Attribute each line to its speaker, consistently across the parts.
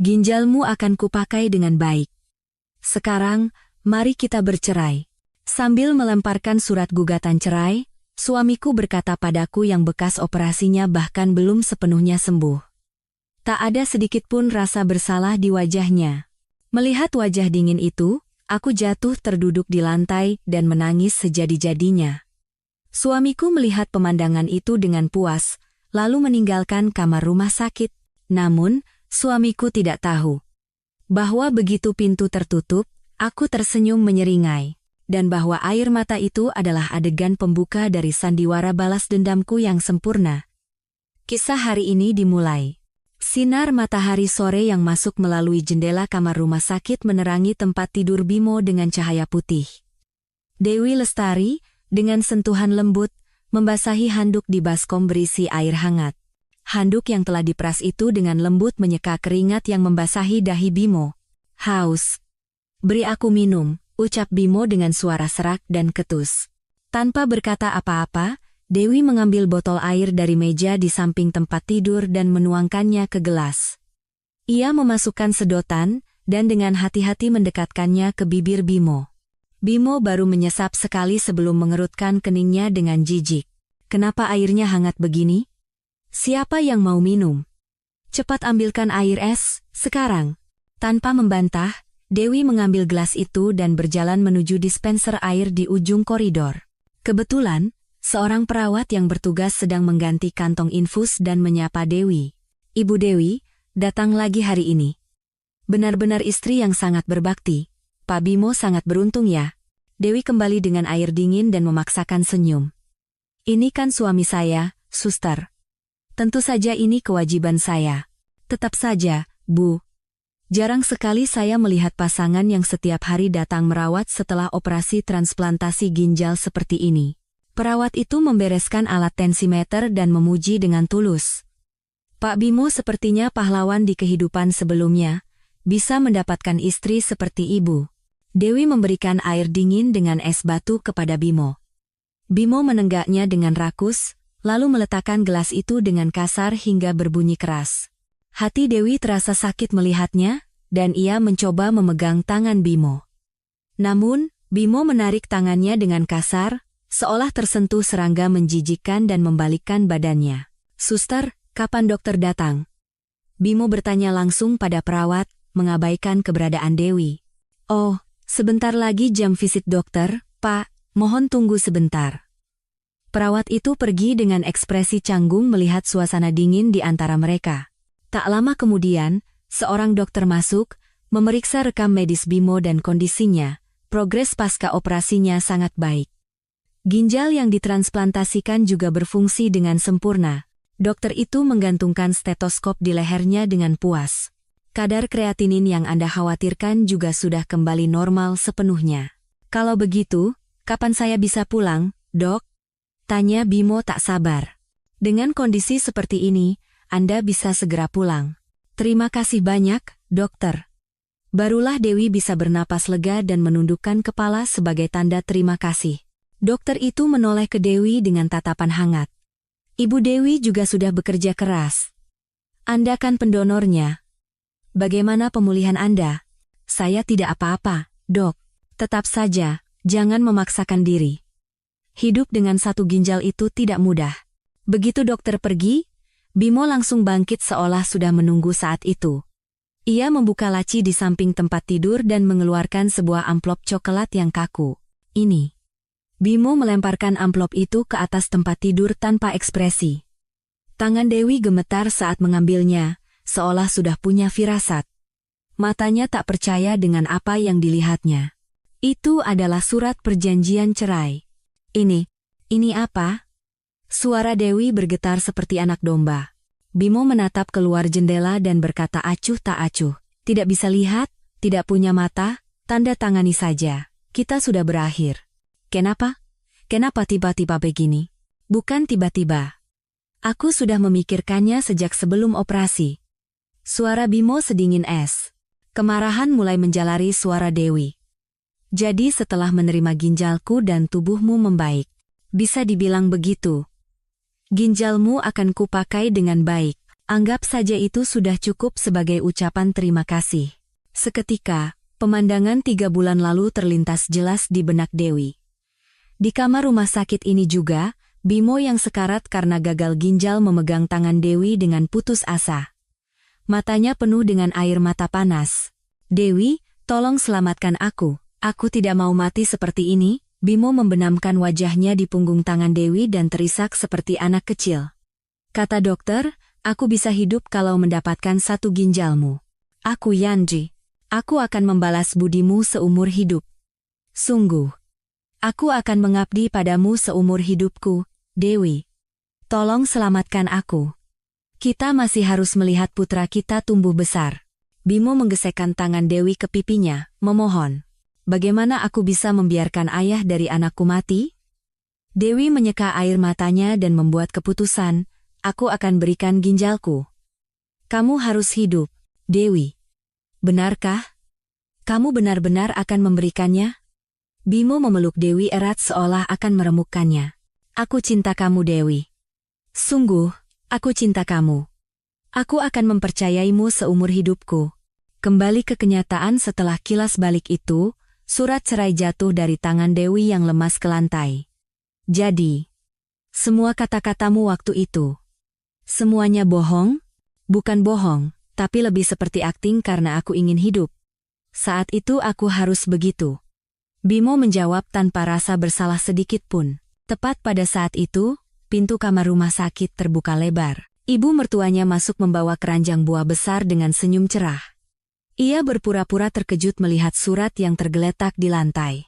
Speaker 1: Ginjalmu akan kupakai dengan baik. Sekarang, mari kita bercerai. Sambil melemparkan surat gugatan cerai, suamiku berkata padaku yang bekas operasinya bahkan belum sepenuhnya sembuh. Tak ada sedikit pun rasa bersalah di wajahnya. Melihat wajah dingin itu, aku jatuh terduduk di lantai dan menangis sejadi-jadinya. Suamiku melihat pemandangan itu dengan puas, lalu meninggalkan kamar rumah sakit. Namun, suamiku tidak tahu bahwa begitu pintu tertutup, aku tersenyum menyeringai, dan bahwa air mata itu adalah adegan pembuka dari sandiwara balas dendamku yang sempurna. Kisah hari ini dimulai. Sinar matahari sore yang masuk melalui jendela kamar rumah sakit menerangi tempat tidur Bimo dengan cahaya putih. Dewi Lestari, dengan sentuhan lembut, membasahi handuk di baskom berisi air hangat. Handuk yang telah diperas itu dengan lembut menyeka keringat yang membasahi dahi Bimo. "Haus. Beri aku minum," ucap Bimo dengan suara serak dan ketus. Tanpa berkata apa-apa, Dewi mengambil botol air dari meja di samping tempat tidur dan menuangkannya ke gelas. Ia memasukkan sedotan, dan dengan hati-hati mendekatkannya ke bibir Bimo. Bimo baru menyesap sekali sebelum mengerutkan keningnya dengan jijik. "Kenapa airnya hangat begini? Siapa yang mau minum? Cepat ambilkan air es, sekarang." Tanpa membantah, Dewi mengambil gelas itu dan berjalan menuju dispenser air di ujung koridor. Kebetulan, seorang perawat yang bertugas sedang mengganti kantong infus dan menyapa Dewi. "Ibu Dewi, datang lagi hari ini. Benar-benar istri yang sangat berbakti. Pak Bimo sangat beruntung ya." Dewi kembali dengan air dingin dan memaksakan senyum. "Ini kan suami saya, suster. Tentu saja ini kewajiban saya." "Tetap saja, Bu. Jarang sekali saya melihat pasangan yang setiap hari datang merawat setelah operasi transplantasi ginjal seperti ini." Perawat itu membereskan alat tensimeter dan memuji dengan tulus. "Pak Bimo sepertinya pahlawan di kehidupan sebelumnya, bisa mendapatkan istri seperti ibu." Dewi memberikan air dingin dengan es batu kepada Bimo. Bimo menenggaknya dengan rakus, lalu meletakkan gelas itu dengan kasar hingga berbunyi keras. Hati Dewi terasa sakit melihatnya, dan ia mencoba memegang tangan Bimo. Namun, Bimo menarik tangannya dengan kasar, seolah tersentuh serangga menjijikkan dan membalikkan badannya. "Suster, kapan dokter datang?" Bimo bertanya langsung pada perawat, mengabaikan keberadaan Dewi. "Oh, sebentar lagi jam visit dokter, Pak, mohon tunggu sebentar." Perawat itu pergi dengan ekspresi canggung melihat suasana dingin di antara mereka. Tak lama kemudian, seorang dokter masuk, memeriksa rekam medis Bimo dan kondisinya. Progres pasca operasinya sangat baik. Ginjal yang ditransplantasikan juga berfungsi dengan sempurna. Dokter itu menggantungkan stetoskop di lehernya dengan puas. "Kadar kreatinin yang Anda khawatirkan juga sudah kembali normal sepenuhnya." "Kalau begitu, kapan saya bisa pulang, Dok?" tanya Bimo tak sabar. "Dengan kondisi seperti ini, Anda bisa segera pulang." "Terima kasih banyak, dokter." Barulah Dewi bisa bernapas lega dan menundukkan kepala sebagai tanda terima kasih. Dokter itu menoleh ke Dewi dengan tatapan hangat. "Ibu Dewi juga sudah bekerja keras. Anda kan pendonornya. Bagaimana pemulihan Anda?" "Saya tidak apa-apa, Dok. Tetap saja, jangan memaksakan diri. Hidup dengan satu ginjal itu tidak mudah." Begitu dokter pergi, Bimo langsung bangkit seolah sudah menunggu saat itu. Ia membuka laci di samping tempat tidur dan mengeluarkan sebuah amplop coklat yang kaku. "Ini." Bimo melemparkan amplop itu ke atas tempat tidur tanpa ekspresi. Tangan Dewi gemetar saat mengambilnya, seolah sudah punya firasat. Matanya tak percaya dengan apa yang dilihatnya. Itu adalah surat perjanjian cerai. Ini apa?" Suara Dewi bergetar seperti anak domba. Bimo menatap keluar jendela dan berkata acuh tak acuh. "Tidak bisa lihat, tidak punya mata, tanda tangani saja. Kita sudah berakhir." "Kenapa? Kenapa tiba-tiba begini?" "Bukan tiba-tiba. Aku sudah memikirkannya sejak sebelum operasi." Suara Bimo sedingin es. Kemarahan mulai menjalari suara Dewi. "Jadi setelah menerima ginjalku dan tubuhmu membaik, bisa dibilang begitu. Ginjalmu akan kupakai dengan baik." Anggap saja itu sudah cukup sebagai ucapan terima kasih. Seketika, pemandangan 3 bulan lalu terlintas jelas di benak Dewi. Di kamar rumah sakit ini juga, Bimo yang sekarat karena gagal ginjal memegang tangan Dewi dengan putus asa. Matanya penuh dengan air mata panas. "Dewi, tolong selamatkan aku. Aku tidak mau mati seperti ini." Bimo membenamkan wajahnya di punggung tangan Dewi dan terisak seperti anak kecil. "Kata dokter, aku bisa hidup kalau mendapatkan 1 ginjalmu. Aku Yanji. Aku akan membalas budimu seumur hidup. Sungguh. Aku akan mengabdi padamu seumur hidupku, Dewi. Tolong selamatkan aku. Kita masih harus melihat putra kita tumbuh besar." Bimo menggesekkan tangan Dewi ke pipinya, memohon. "Bagaimana aku bisa membiarkan ayah dari anakku mati?" Dewi menyeka air matanya dan membuat keputusan, "Aku akan berikan ginjalku. Kamu harus hidup, Dewi. Benarkah? Kamu benar-benar akan memberikannya?" Bimo memeluk Dewi erat seolah akan meremukkannya. "Aku cinta kamu, Dewi. Sungguh, aku cinta kamu. Aku akan mempercayaimu seumur hidupku." Kembali ke kenyataan setelah kilas balik itu, surat cerai jatuh dari tangan Dewi yang lemas ke lantai. "Jadi, semua kata-katamu waktu itu, semuanya bohong?" "Bukan bohong, tapi lebih seperti akting karena aku ingin hidup. Saat itu aku harus begitu." Bimo menjawab tanpa rasa bersalah sedikit pun. Tepat pada saat itu, pintu kamar rumah sakit terbuka lebar. Ibu mertuanya masuk membawa keranjang buah besar dengan senyum cerah. Ia berpura-pura terkejut melihat surat yang tergeletak di lantai.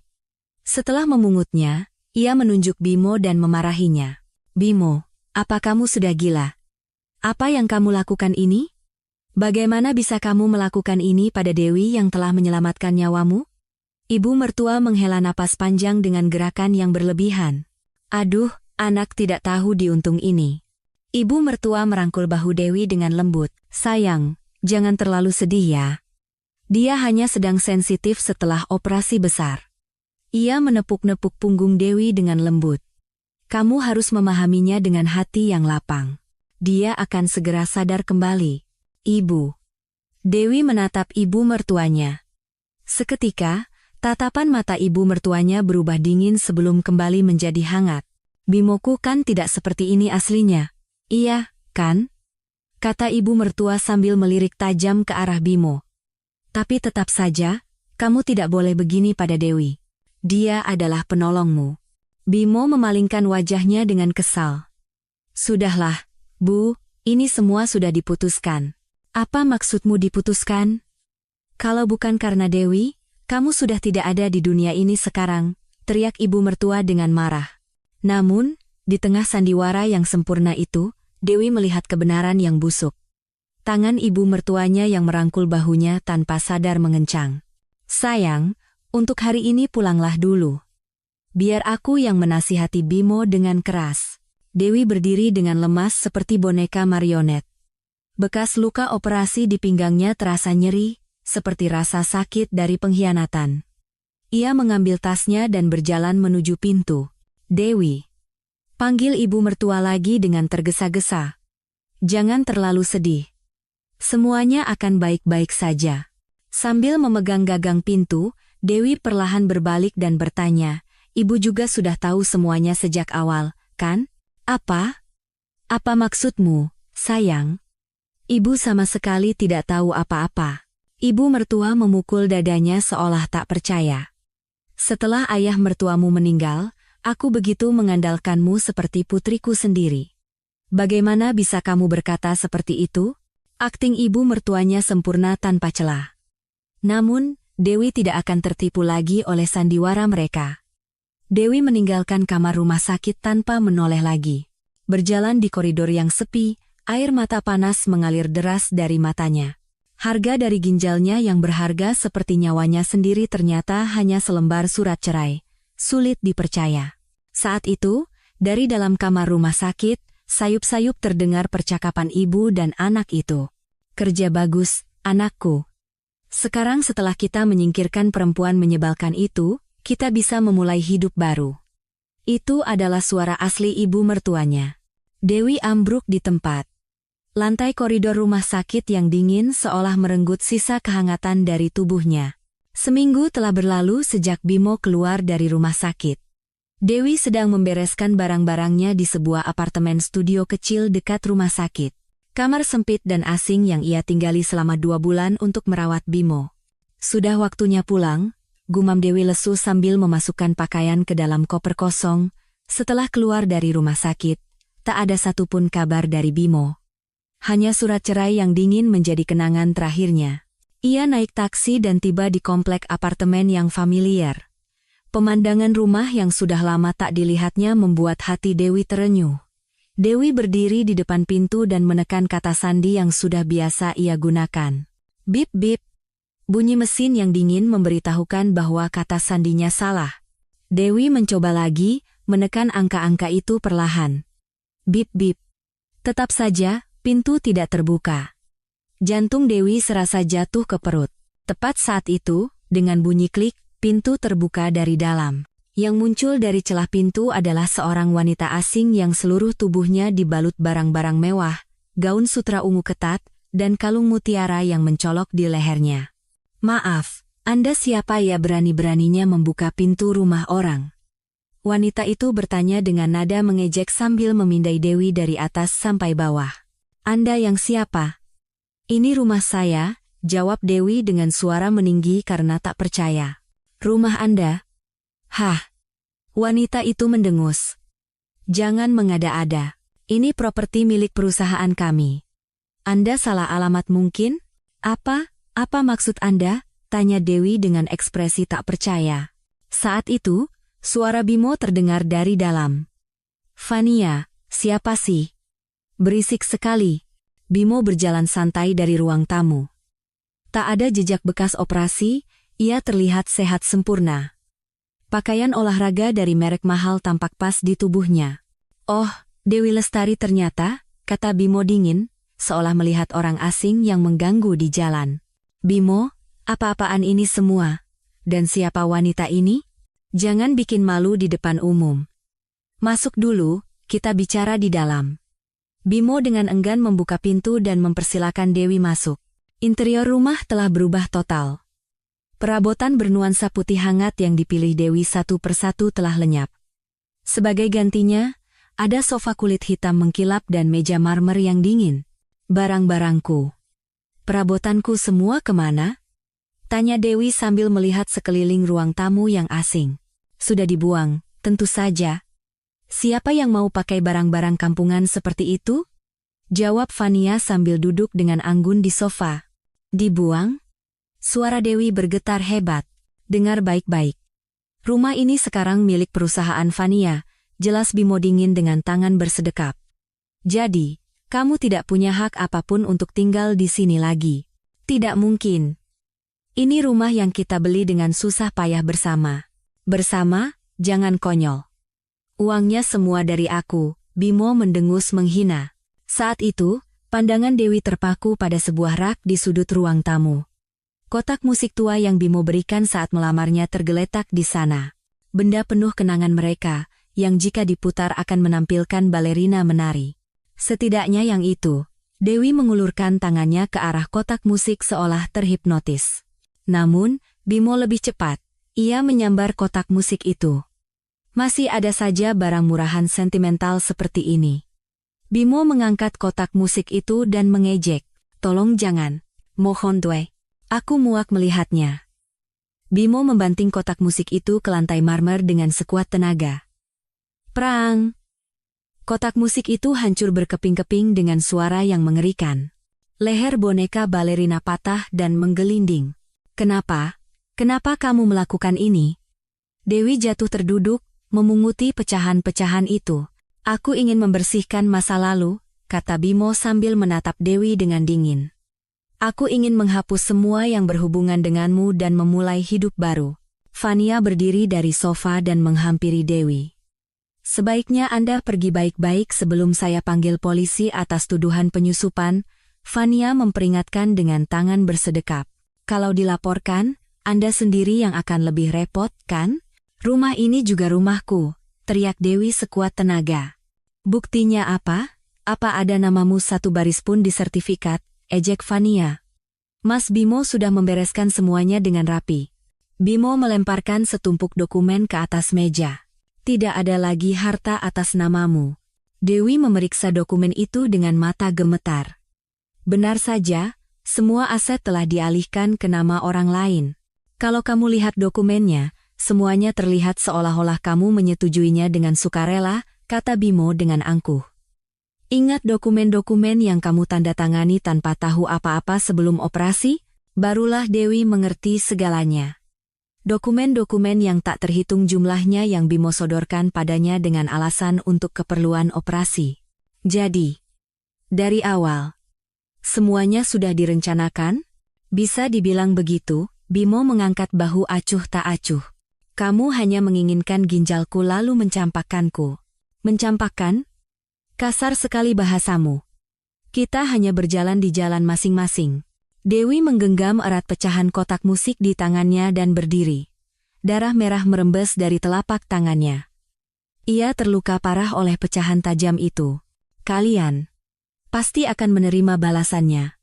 Speaker 1: Setelah memungutnya, ia menunjuk Bimo dan memarahinya. "Bimo, apa kamu sudah gila? Apa yang kamu lakukan ini? Bagaimana bisa kamu melakukan ini pada Dewi yang telah menyelamatkan nyawamu?" Ibu mertua menghela napas panjang dengan gerakan yang berlebihan. "Aduh, anak tidak tahu diuntung ini." Ibu mertua merangkul bahu Dewi dengan lembut. "Sayang, jangan terlalu sedih ya. Dia hanya sedang sensitif setelah operasi besar." Ia menepuk-nepuk punggung Dewi dengan lembut. "Kamu harus memahaminya dengan hati yang lapang. Dia akan segera sadar kembali." "Ibu." Dewi menatap ibu mertuanya. Seketika, tatapan mata ibu mertuanya berubah dingin sebelum kembali menjadi hangat. "Bimoku kan tidak seperti ini aslinya." "Iya, kan?" kata ibu mertua sambil melirik tajam ke arah Bimo. "Tapi tetap saja, kamu tidak boleh begini pada Dewi. Dia adalah penolongmu." Bimo memalingkan wajahnya dengan kesal. "Sudahlah, Bu, ini semua sudah diputuskan." "Apa maksudmu diputuskan? Kalau bukan karena Dewi, kamu sudah tidak ada di dunia ini sekarang," teriak ibu mertua dengan marah. Namun, di tengah sandiwara yang sempurna itu, Dewi melihat kebenaran yang busuk. Tangan ibu mertuanya yang merangkul bahunya tanpa sadar mengencang. "Sayang, untuk hari ini pulanglah dulu. Biar aku yang menasihati." Bimo dengan keras. Dewi berdiri dengan lemas seperti boneka marionet. Bekas luka operasi di pinggangnya terasa nyeri, seperti rasa sakit dari pengkhianatan. Ia mengambil tasnya dan berjalan menuju pintu. "Dewi," panggil ibu mertua lagi dengan tergesa-gesa. "Jangan terlalu sedih. Semuanya akan baik-baik saja." Sambil memegang gagang pintu, Dewi perlahan berbalik dan bertanya, "Ibu juga sudah tahu semuanya sejak awal, kan?" "Apa? Apa maksudmu, sayang?" "Ibu sama sekali tidak tahu apa-apa." Ibu mertua memukul dadanya seolah tak percaya. "Setelah ayah mertuamu meninggal, aku begitu mengandalkanmu seperti putriku sendiri. Bagaimana bisa kamu berkata seperti itu?" Akting ibu mertuanya sempurna tanpa celah. Namun, Dewi tidak akan tertipu lagi oleh sandiwara mereka. Dewi meninggalkan kamar rumah sakit tanpa menoleh lagi. Berjalan di koridor yang sepi, air mata panas mengalir deras dari matanya. Harga dari ginjalnya yang berharga seperti nyawanya sendiri ternyata hanya selembar surat cerai. Sulit dipercaya. Saat itu, dari dalam kamar rumah sakit, sayup-sayup terdengar percakapan ibu dan anak itu. "Kerja bagus, anakku. Sekarang setelah kita menyingkirkan perempuan menyebalkan itu, kita bisa memulai hidup baru." Itu adalah suara asli ibu mertuanya. Dewi ambruk di tempat. Lantai koridor rumah sakit yang dingin seolah merenggut sisa kehangatan dari tubuhnya. Seminggu telah berlalu sejak Bimo keluar dari rumah sakit. Dewi sedang membereskan barang-barangnya di sebuah apartemen studio kecil dekat rumah sakit. Kamar sempit dan asing yang ia tinggali selama 2 bulan untuk merawat Bimo. Sudah waktunya pulang, gumam Dewi lesu sambil memasukkan pakaian ke dalam koper kosong. Setelah keluar dari rumah sakit, tak ada satupun kabar dari Bimo. Hanya surat cerai yang dingin menjadi kenangan terakhirnya. Ia naik taksi dan tiba di komplek apartemen yang familiar. Pemandangan rumah yang sudah lama tak dilihatnya membuat hati Dewi terenyuh. Dewi berdiri di depan pintu dan menekan kata sandi yang sudah biasa ia gunakan. Bip bip. Bunyi mesin yang dingin memberitahukan bahwa kata sandinya salah. Dewi mencoba lagi, menekan angka-angka itu perlahan. Bip bip. Tetap saja, pintu tidak terbuka. Jantung Dewi serasa jatuh ke perut. Tepat saat itu, dengan bunyi klik, pintu terbuka dari dalam. Yang muncul dari celah pintu adalah seorang wanita asing yang seluruh tubuhnya dibalut barang-barang mewah, gaun sutra ungu ketat, dan kalung mutiara yang mencolok di lehernya. Maaf, Anda siapa ya berani-beraninya membuka pintu rumah orang? Wanita itu bertanya dengan nada mengejek sambil memindai Dewi dari atas sampai bawah. Anda yang siapa? Ini rumah saya, jawab Dewi dengan suara meninggi karena tak percaya. Rumah Anda? Hah? Wanita itu mendengus. Jangan mengada-ada. Ini properti milik perusahaan kami. Anda salah alamat mungkin? Apa maksud Anda? Tanya Dewi dengan ekspresi tak percaya. Saat itu, suara Bimo terdengar dari dalam. Fania, siapa sih? Berisik sekali. Bimo berjalan santai dari ruang tamu. Tak ada jejak bekas operasi, ia terlihat sehat sempurna. Pakaian olahraga dari merek mahal tampak pas di tubuhnya. Oh, Dewi Lestari ternyata, kata Bimo dingin, seolah melihat orang asing yang mengganggu di jalan. Bimo, apa-apaan ini semua? Dan siapa wanita ini? Jangan bikin malu di depan umum. Masuk dulu, kita bicara di dalam. Bimo dengan enggan membuka pintu dan mempersilakan Dewi masuk. Interior rumah telah berubah total. Perabotan bernuansa putih hangat yang dipilih Dewi satu persatu telah lenyap. Sebagai gantinya, ada sofa kulit hitam mengkilap dan meja marmer yang dingin. Barang-barangku. Perabotanku semua kemana? Tanya Dewi sambil melihat sekeliling ruang tamu yang asing. Sudah dibuang, tentu saja. Siapa yang mau pakai barang-barang kampungan seperti itu? Jawab Fania sambil duduk dengan anggun di sofa. Dibuang? Suara Dewi bergetar hebat. Dengar baik-baik. Rumah ini sekarang milik perusahaan Fania, jelas Bimo dingin dengan tangan bersedekap. Jadi, kamu tidak punya hak apapun untuk tinggal di sini lagi. Tidak mungkin. Ini rumah yang kita beli dengan susah payah bersama. Bersama, jangan konyol. Uangnya semua dari aku, Bimo mendengus menghina. Saat itu, pandangan Dewi terpaku pada sebuah rak di sudut ruang tamu. Kotak musik tua yang Bimo berikan saat melamarnya tergeletak di sana. Benda penuh kenangan mereka, yang jika diputar akan menampilkan balerina menari. Setidaknya yang itu. Dewi mengulurkan tangannya ke arah kotak musik seolah terhipnotis. Namun, Bimo lebih cepat. Ia menyambar kotak musik itu. Masih ada saja barang murahan sentimental seperti ini. Bimo mengangkat kotak musik itu dan mengejek. Tolong jangan. Mohon Dwe. Aku muak melihatnya. Bimo membanting kotak musik itu ke lantai marmer dengan sekuat tenaga. Prang! Kotak musik itu hancur berkeping-keping dengan suara yang mengerikan. Leher boneka balerina patah dan menggelinding. Kenapa? Kenapa kamu melakukan ini? Dewi jatuh terduduk, memunguti pecahan-pecahan itu. Aku ingin membersihkan masa lalu, kata Bimo sambil menatap Dewi dengan dingin. Aku ingin menghapus semua yang berhubungan denganmu dan memulai hidup baru. Fania berdiri dari sofa dan menghampiri Dewi. Sebaiknya Anda pergi baik-baik sebelum saya panggil polisi atas tuduhan penyusupan, Fania memperingatkan dengan tangan bersedekap. Kalau dilaporkan, Anda sendiri yang akan lebih repot, kan? Rumah ini juga rumahku, teriak Dewi sekuat tenaga. Buktinya apa? Apa ada namamu satu baris pun di sertifikat? Ejek Fania. Mas Bimo sudah membereskan semuanya dengan rapi. Bimo melemparkan setumpuk dokumen ke atas meja. Tidak ada lagi harta atas namamu. Dewi memeriksa dokumen itu dengan mata gemetar. Benar saja, semua aset telah dialihkan ke nama orang lain. Kalau kamu lihat dokumennya, semuanya terlihat seolah-olah kamu menyetujuinya dengan sukarela, kata Bimo dengan angkuh. Ingat dokumen-dokumen yang kamu tanda tangani tanpa tahu apa-apa sebelum operasi? Barulah Dewi mengerti segalanya. Dokumen-dokumen yang tak terhitung jumlahnya yang Bimo sodorkan padanya dengan alasan untuk keperluan operasi. Jadi, dari awal, semuanya sudah direncanakan? Bisa dibilang begitu, Bimo mengangkat bahu acuh tak acuh. Kamu hanya menginginkan ginjalku lalu mencampakkanku. Mencampakkan? Kasar sekali bahasamu. Kita hanya berjalan di jalan masing-masing. Dewi menggenggam erat pecahan kotak musik di tangannya dan berdiri. Darah merah merembes dari telapak tangannya. Ia terluka parah oleh pecahan tajam itu. Kalian pasti akan menerima balasannya.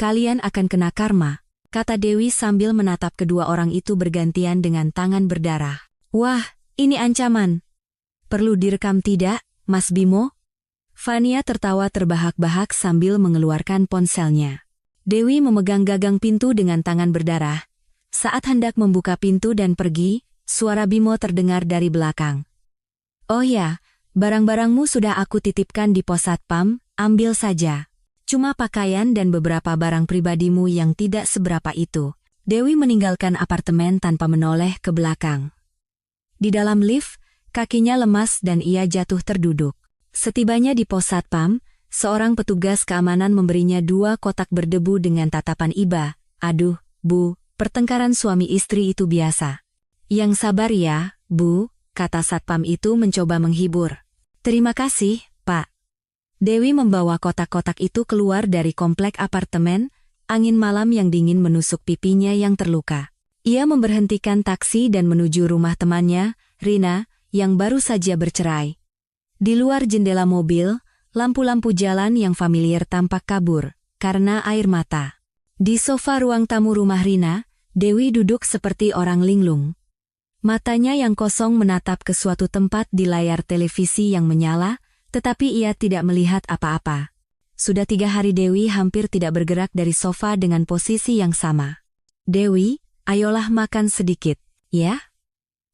Speaker 1: Kalian akan kena karma, kata Dewi sambil menatap kedua orang itu bergantian dengan tangan berdarah. Wah, ini ancaman. Perlu direkam tidak, Mas Bimo? Fania tertawa terbahak-bahak sambil mengeluarkan ponselnya. Dewi memegang gagang pintu dengan tangan berdarah. Saat hendak membuka pintu dan pergi, suara Bimo terdengar dari belakang. Oh ya, barang-barangmu sudah aku titipkan di pos satpam, ambil saja. Cuma pakaian dan beberapa barang pribadimu yang tidak seberapa itu. Dewi meninggalkan apartemen tanpa menoleh ke belakang. Di dalam lift, kakinya lemas dan ia jatuh terduduk. Setibanya di pos satpam, seorang petugas keamanan memberinya 2 kotak berdebu dengan tatapan iba. Aduh, Bu, pertengkaran suami istri itu biasa. Yang sabar ya, Bu, kata satpam itu mencoba menghibur. Terima kasih, Pak. Dewi membawa kotak-kotak itu keluar dari komplek apartemen, angin malam yang dingin menusuk pipinya yang terluka. Ia memberhentikan taksi dan menuju rumah temannya, Rina, yang baru saja bercerai. Di luar jendela mobil, lampu-lampu jalan yang familiar tampak kabur, karena air mata. Di sofa ruang tamu rumah Rina, Dewi duduk seperti orang linglung. Matanya yang kosong menatap ke suatu tempat di layar televisi yang menyala, tetapi ia tidak melihat apa-apa. Sudah 3 hari Dewi hampir tidak bergerak dari sofa dengan posisi yang sama. Dewi, ayolah makan sedikit, ya?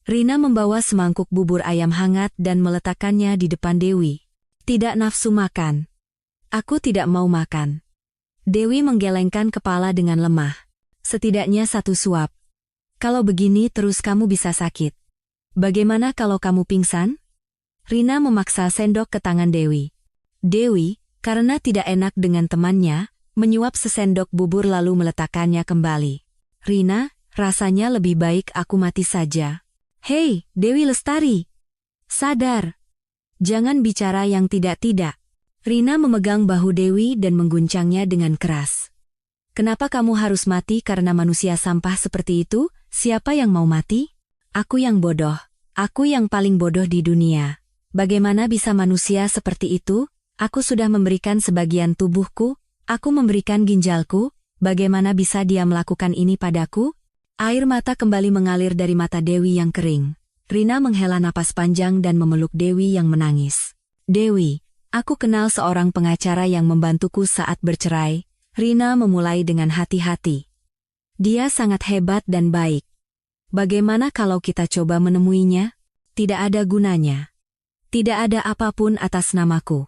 Speaker 1: Rina membawa semangkuk bubur ayam hangat dan meletakkannya di depan Dewi. Tidak nafsu makan. Aku tidak mau makan. Dewi menggelengkan kepala dengan lemah. Setidaknya 1 suap. Kalau begini terus kamu bisa sakit. Bagaimana kalau kamu pingsan? Rina memaksa sendok ke tangan Dewi. Dewi, karena tidak enak dengan temannya, menyuap sesendok bubur lalu meletakkannya kembali. Rina, rasanya lebih baik aku mati saja. Hei, Dewi Lestari. Sadar. Jangan bicara yang tidak-tidak. Rina memegang bahu Dewi dan mengguncangnya dengan keras. Kenapa kamu harus mati karena manusia sampah seperti itu? Siapa yang mau mati? Aku yang bodoh. Aku yang paling bodoh di dunia. Bagaimana bisa manusia seperti itu? Aku sudah memberikan sebagian tubuhku. Aku memberikan ginjalku. Bagaimana bisa dia melakukan ini padaku? Air mata kembali mengalir dari mata Dewi yang kering. Rina menghela napas panjang dan memeluk Dewi yang menangis. Dewi, aku kenal seorang pengacara yang membantuku saat bercerai. Rina memulai dengan hati-hati. Dia sangat hebat dan baik. Bagaimana kalau kita coba menemuinya? Tidak ada gunanya. Tidak ada apapun atas namaku.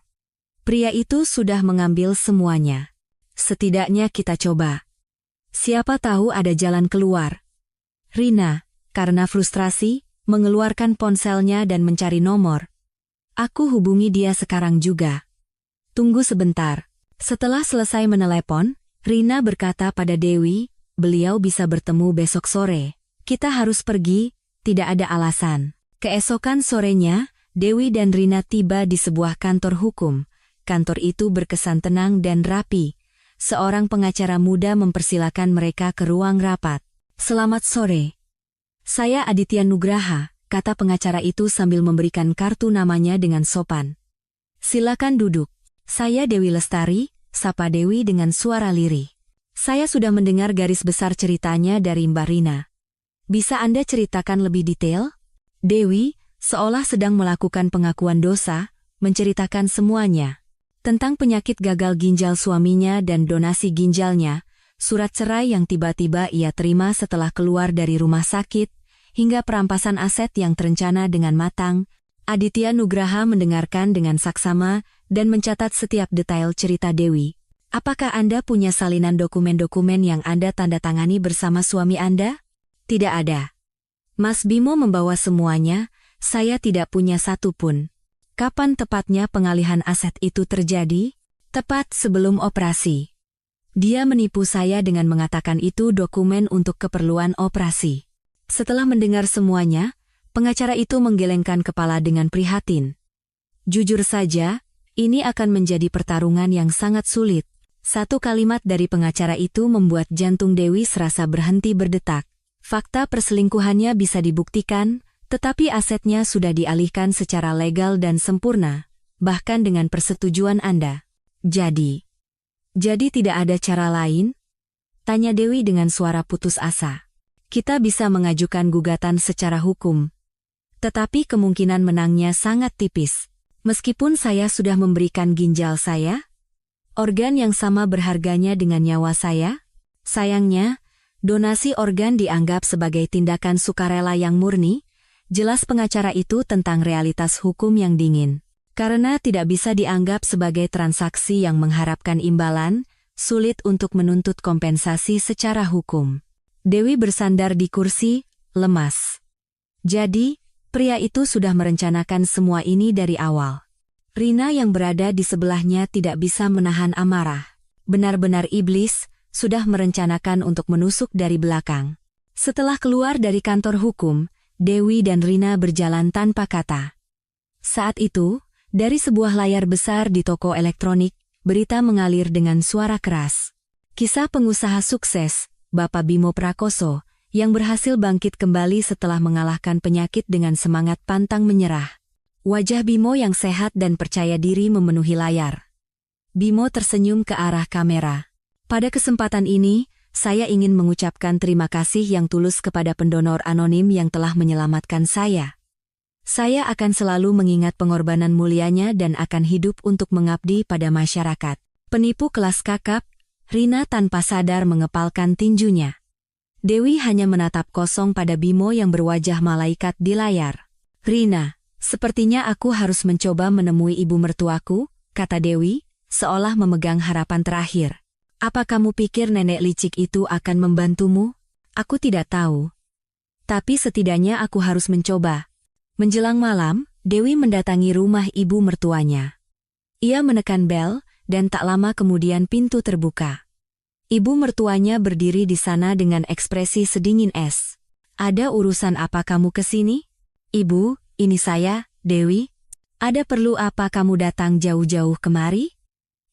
Speaker 1: Pria itu sudah mengambil semuanya. Setidaknya kita coba. Siapa tahu ada jalan keluar. Rina, karena frustrasi, mengeluarkan ponselnya dan mencari nomor. Aku hubungi dia sekarang juga. Tunggu sebentar. Setelah selesai menelepon, Rina berkata pada Dewi, beliau bisa bertemu besok sore. Kita harus pergi, tidak ada alasan. Keesokan sorenya, Dewi dan Rina tiba di sebuah kantor hukum. Kantor itu berkesan tenang dan rapi. Seorang pengacara muda mempersilakan mereka ke ruang rapat. Selamat sore. Saya Aditya Nugraha, kata pengacara itu sambil memberikan kartu namanya dengan sopan. Silakan duduk. Saya Dewi Lestari, sapa Dewi dengan suara lirih. Saya sudah mendengar garis besar ceritanya dari Mbak Rina. Bisa Anda ceritakan lebih detail? Dewi, seolah sedang melakukan pengakuan dosa, menceritakan semuanya. Tentang penyakit gagal ginjal suaminya dan donasi ginjalnya, surat cerai yang tiba-tiba ia terima setelah keluar dari rumah sakit, hingga perampasan aset yang terencana dengan matang. Aditya Nugraha mendengarkan dengan saksama dan mencatat setiap detail cerita Dewi. Apakah Anda punya salinan dokumen-dokumen yang Anda tanda tangani bersama suami Anda? Tidak ada. Mas Bimo membawa semuanya, saya tidak punya satu pun. Kapan tepatnya pengalihan aset itu terjadi? Tepat sebelum operasi. Dia menipu saya dengan mengatakan itu dokumen untuk keperluan operasi. Setelah mendengar semuanya, pengacara itu menggelengkan kepala dengan prihatin. Jujur saja, ini akan menjadi pertarungan yang sangat sulit. Satu kalimat dari pengacara itu membuat jantung Dewi serasa berhenti berdetak. Fakta perselingkuhannya bisa dibuktikan, tetapi asetnya sudah dialihkan secara legal dan sempurna, bahkan dengan persetujuan Anda. Jadi tidak ada cara lain? Tanya Dewi dengan suara putus asa. Kita bisa mengajukan gugatan secara hukum. Tetapi kemungkinan menangnya sangat tipis. Meskipun saya sudah memberikan ginjal saya, organ yang sama berharganya dengan nyawa saya, sayangnya, donasi organ dianggap sebagai tindakan sukarela yang murni. Jelas pengacara itu tentang realitas hukum yang dingin. Karena tidak bisa dianggap sebagai transaksi yang mengharapkan imbalan, sulit untuk menuntut kompensasi secara hukum. Dewi bersandar di kursi, lemas. Jadi, pria itu sudah merencanakan semua ini dari awal. Rina yang berada di sebelahnya tidak bisa menahan amarah. Benar-benar iblis, sudah merencanakan untuk menusuk dari belakang. Setelah keluar dari kantor hukum, Dewi dan Rina berjalan tanpa kata. Saat itu, dari sebuah layar besar di toko elektronik, berita mengalir dengan suara keras. Kisah pengusaha sukses, Bapak Bimo Prakoso, yang berhasil bangkit kembali setelah mengalahkan penyakit dengan semangat pantang menyerah. Wajah Bimo yang sehat dan percaya diri memenuhi layar. Bimo tersenyum ke arah kamera. Pada kesempatan ini, saya ingin mengucapkan terima kasih yang tulus kepada pendonor anonim yang telah menyelamatkan saya. Saya akan selalu mengingat pengorbanan mulianya dan akan hidup untuk mengabdi pada masyarakat. Penipu kelas kakap, Rina tanpa sadar mengepalkan tinjunya. Dewi hanya menatap kosong pada Bimo yang berwajah malaikat di layar. Rina, sepertinya aku harus mencoba menemui ibu mertuaku, kata Dewi, seolah memegang harapan terakhir. Apa kamu pikir nenek licik itu akan membantumu? Aku tidak tahu. Tapi setidaknya aku harus mencoba. Menjelang malam, Dewi mendatangi rumah ibu mertuanya. Ia menekan bel, dan tak lama kemudian pintu terbuka. Ibu mertuanya berdiri di sana dengan ekspresi sedingin es. Ada urusan apa kamu ke sini? Ibu, ini saya, Dewi. Ada perlu apa kamu datang jauh-jauh kemari?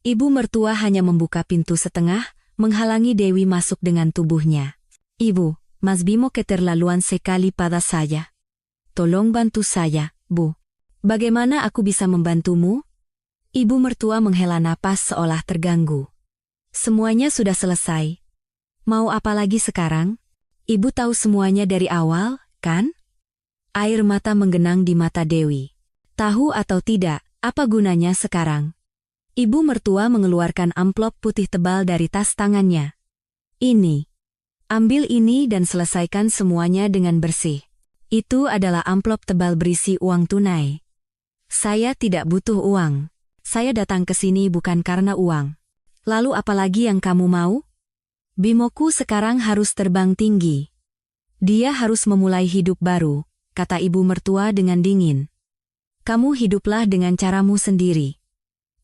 Speaker 1: Ibu mertua hanya membuka pintu setengah, menghalangi Dewi masuk dengan tubuhnya. Ibu, Mas Bimo keterlaluan sekali pada saya. Tolong bantu saya, Bu. Bagaimana aku bisa membantumu? Ibu mertua menghela napas seolah terganggu. Semuanya sudah selesai. Mau apa lagi sekarang? Ibu tahu semuanya dari awal, kan? Air mata menggenang di mata Dewi. Tahu atau tidak, apa gunanya sekarang? Ibu mertua mengeluarkan amplop putih tebal dari tas tangannya. Ini. Ambil ini dan selesaikan semuanya dengan bersih. Itu adalah amplop tebal berisi uang tunai. Saya tidak butuh uang. Saya datang ke sini bukan karena uang. Lalu apalagi yang kamu mau? Bimoku sekarang harus terbang tinggi. Dia harus memulai hidup baru, kata ibu mertua dengan dingin. Kamu hiduplah dengan caramu sendiri.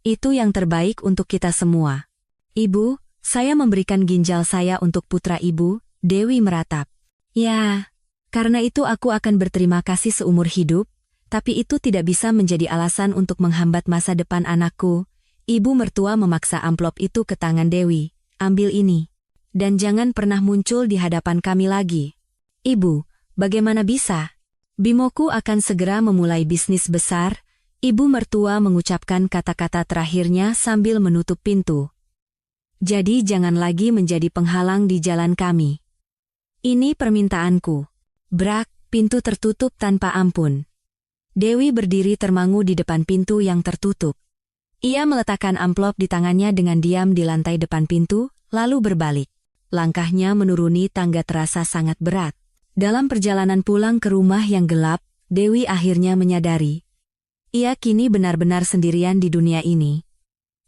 Speaker 1: Itu yang terbaik untuk kita semua. Ibu, saya memberikan ginjal saya untuk putra ibu, Dewi meratap. Ya, karena itu aku akan berterima kasih seumur hidup. Tapi itu tidak bisa menjadi alasan untuk menghambat masa depan anakku. Ibu mertua memaksa amplop itu ke tangan Dewi. Ambil ini. Dan jangan pernah muncul di hadapan kami lagi. Ibu, bagaimana bisa? Bimoku akan segera memulai bisnis besar. Ibu mertua mengucapkan kata-kata terakhirnya sambil menutup pintu. Jadi jangan lagi menjadi penghalang di jalan kami. Ini permintaanku. Brak, pintu tertutup tanpa ampun. Dewi berdiri termangu di depan pintu yang tertutup. Ia meletakkan amplop di tangannya dengan diam di lantai depan pintu, lalu berbalik. Langkahnya menuruni tangga terasa sangat berat. Dalam perjalanan pulang ke rumah yang gelap, Dewi akhirnya menyadari. Ia kini benar-benar sendirian di dunia ini.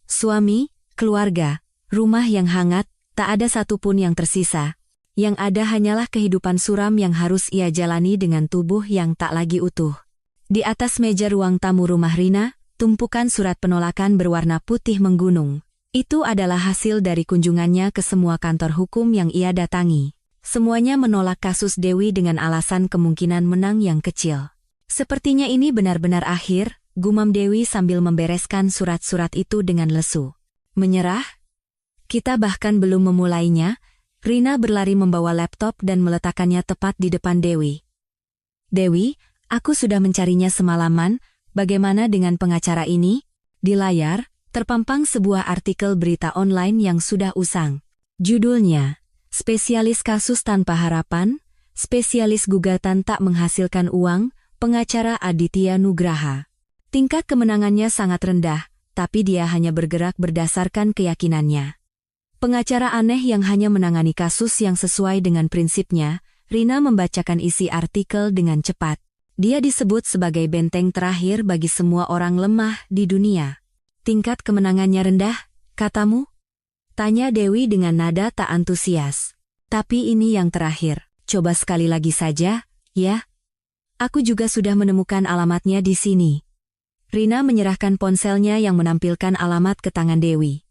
Speaker 1: Suami, keluarga, rumah yang hangat, tak ada satupun yang tersisa. Yang ada hanyalah kehidupan suram yang harus ia jalani dengan tubuh yang tak lagi utuh. Di atas meja ruang tamu rumah Rina, tumpukan surat penolakan berwarna putih menggunung. Itu adalah hasil dari kunjungannya ke semua kantor hukum yang ia datangi. Semuanya menolak kasus Dewi dengan alasan kemungkinan menang yang kecil. Sepertinya ini benar-benar akhir, gumam Dewi sambil membereskan surat-surat itu dengan lesu. Menyerah? Kita bahkan belum memulainya. Rina berlari membawa laptop dan meletakkannya tepat di depan Dewi. Dewi, aku sudah mencarinya semalaman, bagaimana dengan pengacara ini? Di layar, terpampang sebuah artikel berita online yang sudah usang. Judulnya, Spesialis Kasus Tanpa Harapan, Spesialis Gugatan Tak Menghasilkan Uang, Pengacara Aditya Nugraha. Tingkat kemenangannya sangat rendah, tapi dia hanya bergerak berdasarkan keyakinannya. Pengacara aneh yang hanya menangani kasus yang sesuai dengan prinsipnya. Rina membacakan isi artikel dengan cepat. Dia disebut sebagai benteng terakhir bagi semua orang lemah di dunia. Tingkat kemenangannya rendah, katamu? Tanya Dewi dengan nada tak antusias. Tapi ini yang terakhir, coba sekali lagi saja, ya? Aku juga sudah menemukan alamatnya di sini. Rina menyerahkan ponselnya yang menampilkan alamat ke tangan Dewi.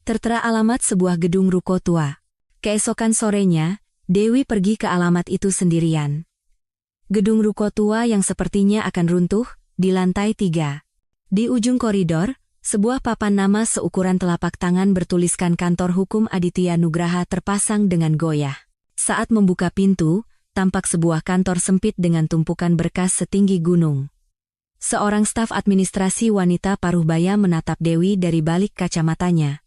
Speaker 1: Tertera alamat sebuah gedung ruko tua. Keesokan sorenya, Dewi pergi ke alamat itu sendirian. Gedung ruko tua yang sepertinya akan runtuh, di lantai 3. Di ujung koridor, sebuah papan nama seukuran telapak tangan bertuliskan Kantor Hukum Aditya Nugraha terpasang dengan goyah. Saat membuka pintu, tampak sebuah kantor sempit dengan tumpukan berkas setinggi gunung. Seorang staf administrasi wanita paruh baya menatap Dewi dari balik kacamatanya.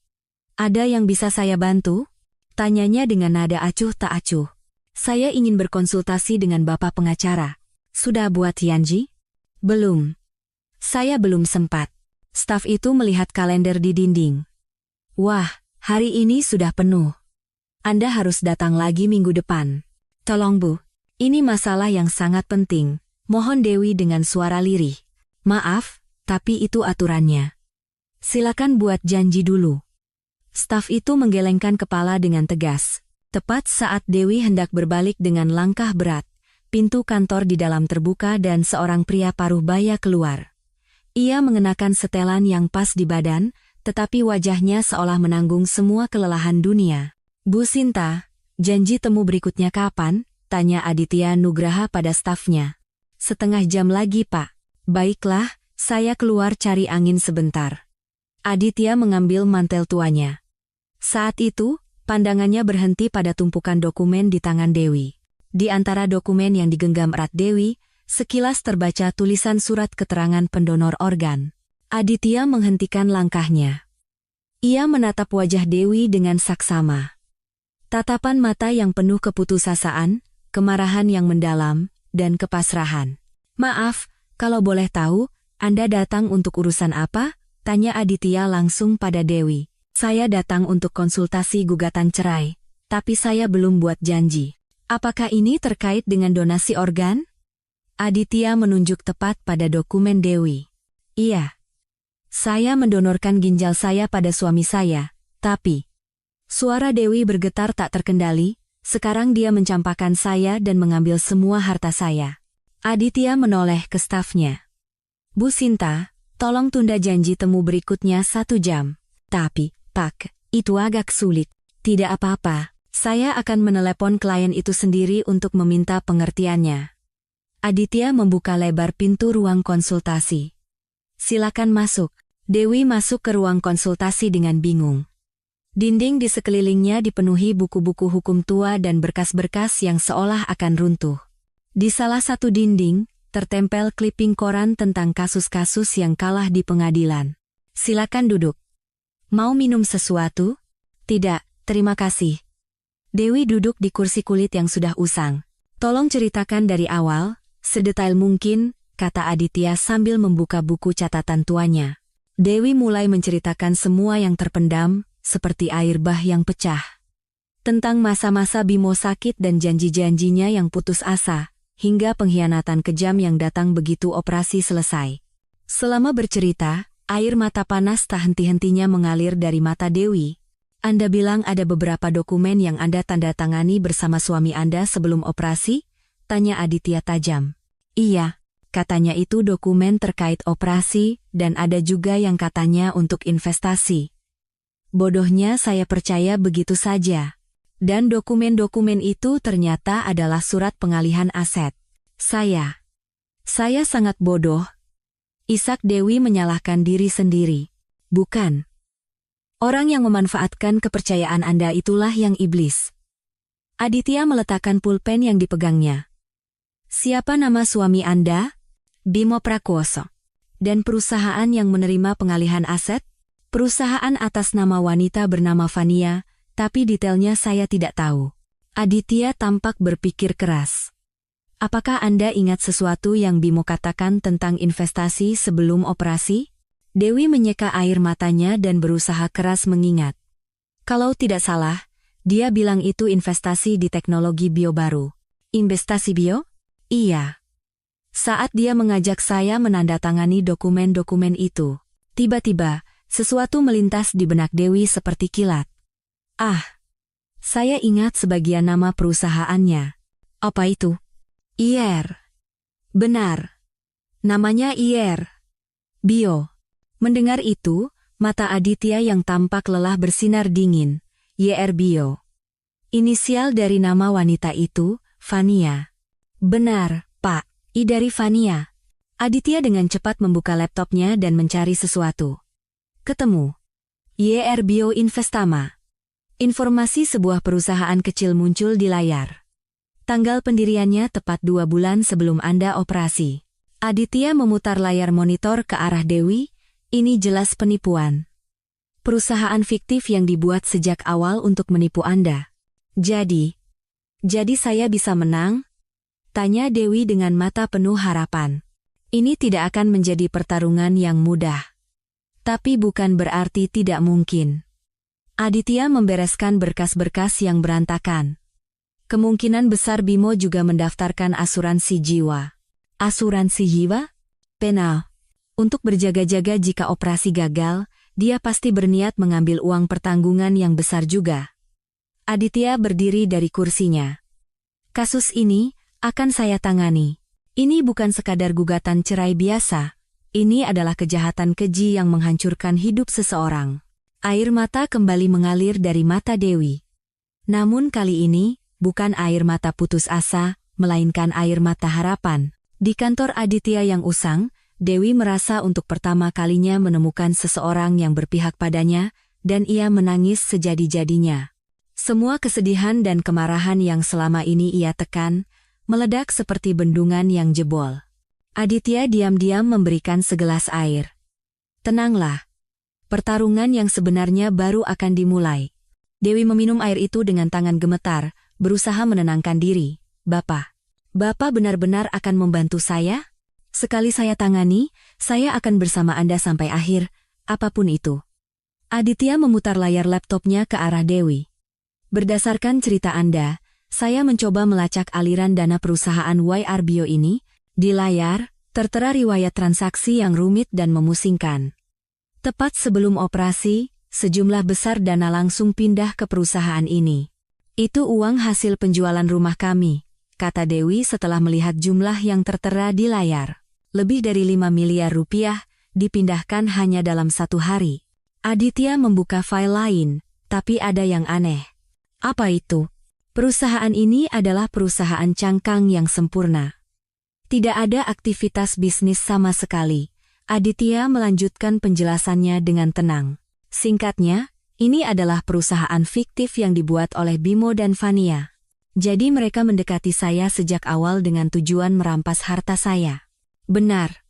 Speaker 1: Ada yang bisa saya bantu? Tanyanya dengan nada acuh tak acuh. Saya ingin berkonsultasi dengan Bapak pengacara. Sudah buat janji? Belum. Saya belum sempat. Staf itu melihat kalender di dinding. Wah, hari ini sudah penuh. Anda harus datang lagi minggu depan. Tolong Bu, ini masalah yang sangat penting. Mohon Dewi dengan suara lirih. Maaf, tapi itu aturannya. Silakan buat janji dulu. Staf itu menggelengkan kepala dengan tegas. Tepat saat Dewi hendak berbalik dengan langkah berat, pintu kantor di dalam terbuka dan seorang pria paruh baya keluar. Ia mengenakan setelan yang pas di badan, tetapi wajahnya seolah menanggung semua kelelahan dunia. Bu Sinta, janji temu berikutnya kapan? Tanya Aditya Nugraha pada stafnya. Setengah jam lagi Pak. Baiklah, saya keluar cari angin sebentar. Aditya mengambil mantel tuanya. Saat itu, pandangannya berhenti pada tumpukan dokumen di tangan Dewi. Di antara dokumen yang digenggam erat Dewi, sekilas terbaca tulisan surat keterangan pendonor organ. Aditya menghentikan langkahnya. Ia menatap wajah Dewi dengan saksama. Tatapan mata yang penuh keputusasaan, kemarahan yang mendalam, dan kepasrahan. Maaf, kalau boleh tahu, Anda datang untuk urusan apa? Tanya Aditya langsung pada Dewi. Saya datang untuk konsultasi gugatan cerai, tapi saya belum buat janji. Apakah ini terkait dengan donasi organ? Aditya menunjuk tepat pada dokumen Dewi. Iya. Saya mendonorkan ginjal saya pada suami saya, tapi... Suara Dewi bergetar tak terkendali, sekarang dia mencampakkan saya dan mengambil semua harta saya. Aditya menoleh ke stafnya. Bu Sinta, tolong tunda janji temu berikutnya 1 jam. Tapi, Pak, itu agak sulit. Tidak apa-apa, saya akan menelepon klien itu sendiri untuk meminta pengertiannya. Aditya membuka lebar pintu ruang konsultasi. Silakan masuk. Dewi masuk ke ruang konsultasi dengan bingung. Dinding di sekelilingnya dipenuhi buku-buku hukum tua dan berkas-berkas yang seolah akan runtuh. Di salah satu dinding, tertempel clipping koran tentang kasus-kasus yang kalah di pengadilan. Silakan duduk. Mau minum sesuatu? Tidak, terima kasih. Dewi duduk di kursi kulit yang sudah usang. Tolong ceritakan dari awal, sedetail mungkin, kata Aditya sambil membuka buku catatan tuanya. Dewi mulai menceritakan semua yang terpendam, seperti air bah yang pecah. Tentang masa-masa Bimo sakit dan janji-janjinya yang putus asa, hingga pengkhianatan kejam yang datang begitu operasi selesai. Selama bercerita, air mata panas tak henti-hentinya mengalir dari mata Dewi. Anda bilang ada beberapa dokumen yang Anda tanda tangani bersama suami Anda sebelum operasi? Tanya Aditya tajam. Iya, katanya itu dokumen terkait operasi, dan ada juga yang katanya untuk investasi. Bodohnya saya percaya begitu saja. Dan dokumen-dokumen itu ternyata adalah surat pengalihan aset. Saya sangat bodoh. Isak Dewi menyalahkan diri sendiri. Bukan. Orang yang memanfaatkan kepercayaan Anda itulah yang iblis. Aditya meletakkan pulpen yang dipegangnya. Siapa nama suami Anda? Bimo Prakoso. Dan perusahaan yang menerima pengalihan aset? Perusahaan atas nama wanita bernama Fania, tapi detailnya saya tidak tahu. Aditya tampak berpikir keras. Apakah Anda ingat sesuatu yang Bimo katakan tentang investasi sebelum operasi? Dewi menyeka air matanya dan berusaha keras mengingat. Kalau tidak salah, dia bilang itu investasi di teknologi bio baru. Investasi bio? Iya. Saat dia mengajak saya menandatangani dokumen-dokumen itu, tiba-tiba, sesuatu melintas di benak Dewi seperti kilat. Ah, saya ingat sebagian nama perusahaannya. Apa itu? IR. Benar. Namanya IR Bio. Mendengar itu, mata Aditya yang tampak lelah bersinar dingin. IR Bio. Inisial dari nama wanita itu, Fania. Benar, Pak. I dari Fania. Aditya dengan cepat membuka laptopnya dan mencari sesuatu. Ketemu. IR Bio Investama. Informasi sebuah perusahaan kecil muncul di layar. Tanggal pendiriannya tepat 2 bulan sebelum Anda operasi. Aditya memutar layar monitor ke arah Dewi. Ini jelas penipuan. Perusahaan fiktif yang dibuat sejak awal untuk menipu Anda. Jadi saya bisa menang? Tanya Dewi dengan mata penuh harapan. Ini tidak akan menjadi pertarungan yang mudah. Tapi bukan berarti tidak mungkin. Aditya membereskan berkas-berkas yang berantakan. Kemungkinan besar Bimo juga mendaftarkan asuransi jiwa. Asuransi jiwa? Penal. Untuk berjaga-jaga jika operasi gagal, dia pasti berniat mengambil uang pertanggungan yang besar juga. Aditya berdiri dari kursinya. Kasus ini akan saya tangani. Ini bukan sekadar gugatan cerai biasa. Ini adalah kejahatan keji yang menghancurkan hidup seseorang. Air mata kembali mengalir dari mata Dewi. Namun kali ini, bukan air mata putus asa, melainkan air mata harapan. Di kantor Aditya yang usang, Dewi merasa untuk pertama kalinya menemukan seseorang yang berpihak padanya, dan ia menangis sejadi-jadinya. Semua kesedihan dan kemarahan yang selama ini ia tekan, meledak seperti bendungan yang jebol. Aditya diam-diam memberikan segelas air. Tenanglah. Pertarungan yang sebenarnya baru akan dimulai. Dewi meminum air itu dengan tangan gemetar, berusaha menenangkan diri. Bapak benar-benar akan membantu saya? Sekali saya tangani, saya akan bersama Anda sampai akhir, apapun itu. Aditya memutar layar laptopnya ke arah Dewi. Berdasarkan cerita Anda, saya mencoba melacak aliran dana perusahaan IR Bio ini. Di layar, tertera riwayat transaksi yang rumit dan memusingkan. Tepat sebelum operasi, sejumlah besar dana langsung pindah ke perusahaan ini. Itu uang hasil penjualan rumah kami, kata Dewi setelah melihat jumlah yang tertera di layar. Lebih dari 5 miliar rupiah, dipindahkan hanya dalam 1 hari. Aditya membuka file lain, tapi ada yang aneh. Apa itu? Perusahaan ini adalah perusahaan cangkang yang sempurna. Tidak ada aktivitas bisnis sama sekali. Aditya melanjutkan penjelasannya dengan tenang. Singkatnya, ini adalah perusahaan fiktif yang dibuat oleh Bimo dan Fania. Jadi mereka mendekati saya sejak awal dengan tujuan merampas harta saya. Benar.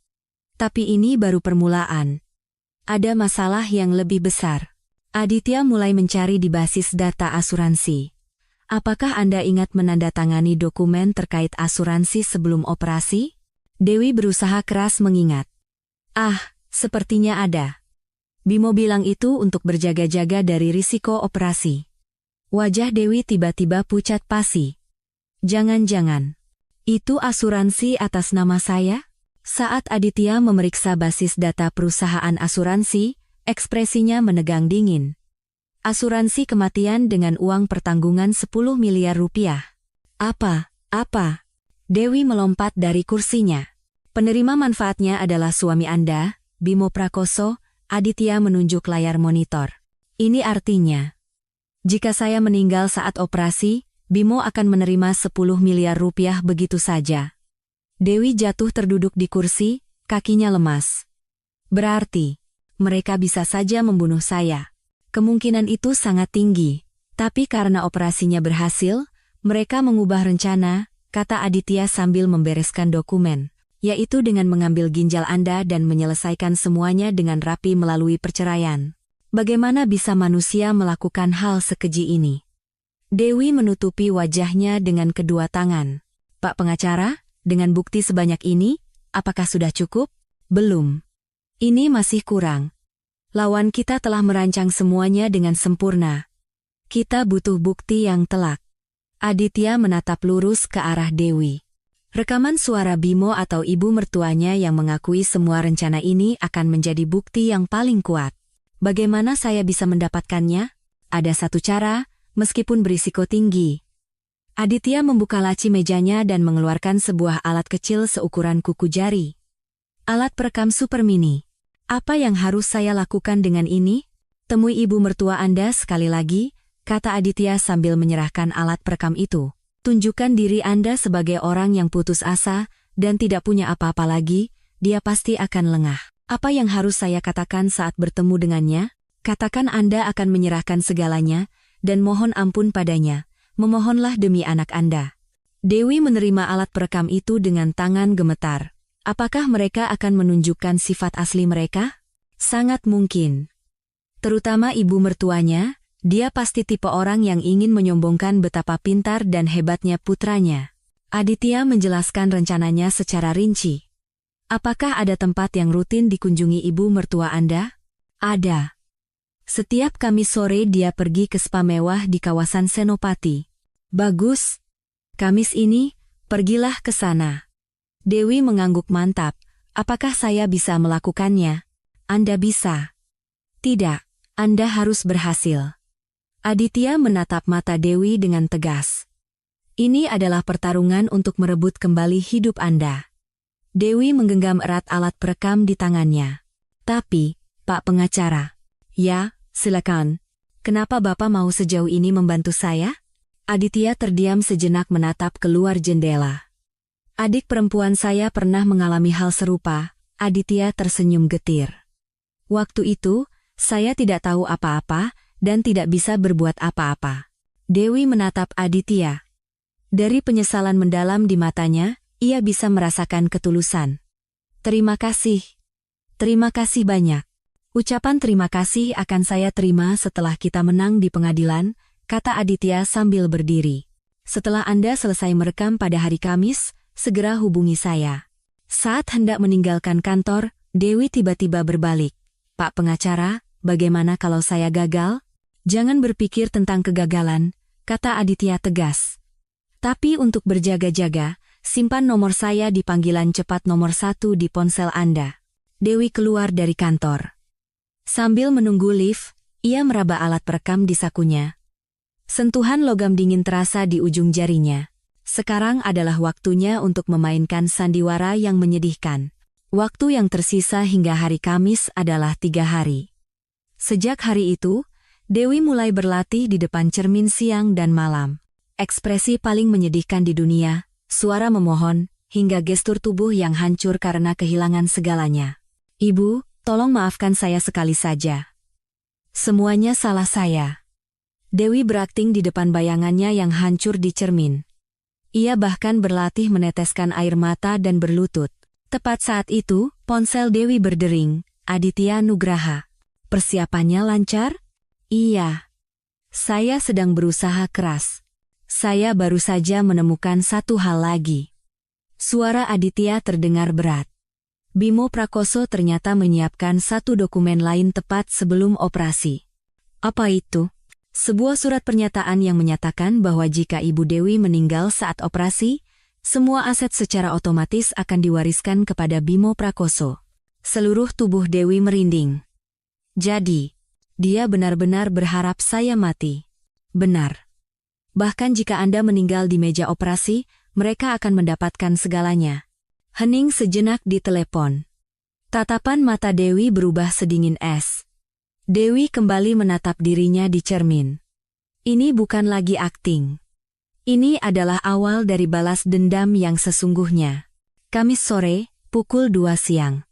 Speaker 1: Tapi ini baru permulaan. Ada masalah yang lebih besar. Aditya mulai mencari di basis data asuransi. Apakah Anda ingat menandatangani dokumen terkait asuransi sebelum operasi? Dewi berusaha keras mengingat. Sepertinya ada. Bimo bilang itu untuk berjaga-jaga dari risiko operasi. Wajah Dewi tiba-tiba pucat pasi. Jangan-jangan. Itu asuransi atas nama saya? Saat Aditya memeriksa basis data perusahaan asuransi, ekspresinya menegang dingin. Asuransi kematian dengan uang pertanggungan 10 miliar rupiah. Apa? Dewi melompat dari kursinya. Penerima manfaatnya adalah suami Anda, Bimo Prakoso. Aditya menunjuk layar monitor. Ini artinya, jika saya meninggal saat operasi, Bimo akan menerima 10 miliar rupiah begitu saja. Dewi jatuh terduduk di kursi, kakinya lemas. Berarti, mereka bisa saja membunuh saya. Kemungkinan itu sangat tinggi, tapi karena operasinya berhasil, mereka mengubah rencana, kata Aditya sambil membereskan dokumen, yaitu dengan mengambil ginjal Anda dan menyelesaikan semuanya dengan rapi melalui perceraian. Bagaimana bisa manusia melakukan hal sekeji ini? Dewi menutupi wajahnya dengan kedua tangan. Pak pengacara, dengan bukti sebanyak ini, apakah sudah cukup? Belum. Ini masih kurang. Lawan kita telah merancang semuanya dengan sempurna. Kita butuh bukti yang telak. Aditya menatap lurus ke arah Dewi. Rekaman suara Bimo atau ibu mertuanya yang mengakui semua rencana ini akan menjadi bukti yang paling kuat. Bagaimana saya bisa mendapatkannya? Ada satu cara, meskipun berisiko tinggi. Aditya membuka laci mejanya dan mengeluarkan sebuah alat kecil seukuran kuku jari. Alat perekam super mini. Apa yang harus saya lakukan dengan ini? Temui ibu mertua Anda sekali lagi, kata Aditya sambil menyerahkan alat perekam itu. Tunjukkan diri Anda sebagai orang yang putus asa dan tidak punya apa-apa lagi, dia pasti akan lengah. Apa yang harus saya katakan saat bertemu dengannya? Katakan Anda akan menyerahkan segalanya, dan mohon ampun padanya. Memohonlah demi anak Anda. Dewi menerima alat perekam itu dengan tangan gemetar. Apakah mereka akan menunjukkan sifat asli mereka? Sangat mungkin. Terutama ibu mertuanya, dia pasti tipe orang yang ingin menyombongkan betapa pintar dan hebatnya putranya. Aditya menjelaskan rencananya secara rinci. Apakah ada tempat yang rutin dikunjungi ibu mertua Anda? Ada. Setiap Kamis sore dia pergi ke spa mewah di kawasan Senopati. Bagus. Kamis ini, pergilah ke sana. Dewi mengangguk mantap. Apakah saya bisa melakukannya? Anda bisa. Tidak, Anda harus berhasil. Aditya menatap mata Dewi dengan tegas. Ini adalah pertarungan untuk merebut kembali hidup Anda. Dewi menggenggam erat alat perekam di tangannya. Tapi, Pak pengacara. Ya, silakan. Kenapa Bapak mau sejauh ini membantu saya? Aditya terdiam sejenak menatap keluar jendela. Adik perempuan saya pernah mengalami hal serupa. Aditya tersenyum getir. Waktu itu, saya tidak tahu apa-apa dan tidak bisa berbuat apa-apa. Dewi menatap Aditya. Dari penyesalan mendalam di matanya, ia bisa merasakan ketulusan. Terima kasih. Terima kasih banyak. Ucapan terima kasih akan saya terima setelah kita menang di pengadilan, kata Aditya sambil berdiri. Setelah Anda selesai merekam pada hari Kamis, segera hubungi saya. Saat hendak meninggalkan kantor, Dewi tiba-tiba berbalik. Pak pengacara, bagaimana kalau saya gagal? Jangan berpikir tentang kegagalan, kata Aditya tegas. Tapi untuk berjaga-jaga, simpan nomor saya di panggilan cepat nomor 1 di ponsel Anda. Dewi keluar dari kantor. Sambil menunggu lift, ia meraba alat perekam di sakunya. Sentuhan logam dingin terasa di ujung jarinya. Sekarang adalah waktunya untuk memainkan sandiwara yang menyedihkan. Waktu yang tersisa hingga hari Kamis adalah 3 hari. Sejak hari itu, Dewi mulai berlatih di depan cermin siang dan malam. Ekspresi paling menyedihkan di dunia, suara memohon, hingga gestur tubuh yang hancur karena kehilangan segalanya. Ibu, tolong maafkan saya sekali saja. Semuanya salah saya. Dewi berakting di depan bayangannya yang hancur di cermin. Ia bahkan berlatih meneteskan air mata dan berlutut. Tepat saat itu, ponsel Dewi berdering, "Aditya Nugraha. Persiapannya lancar?" "Iya. Saya sedang berusaha keras. Saya baru saja menemukan satu hal lagi." Suara Aditya terdengar berat. Bimo Prakoso ternyata menyiapkan satu dokumen lain tepat sebelum operasi. "Apa itu?" "Sebuah surat pernyataan yang menyatakan bahwa jika Ibu Dewi meninggal saat operasi, semua aset secara otomatis akan diwariskan kepada Bimo Prakoso." Seluruh tubuh Dewi merinding. "Jadi, dia benar-benar berharap saya mati?" "Benar. Bahkan jika Anda meninggal di meja operasi, mereka akan mendapatkan segalanya." Hening sejenak di telepon. Tatapan mata Dewi berubah sedingin es. Dewi kembali menatap dirinya di cermin. Ini bukan lagi akting. Ini adalah awal dari balas dendam yang sesungguhnya. Kamis sore, pukul 2 siang.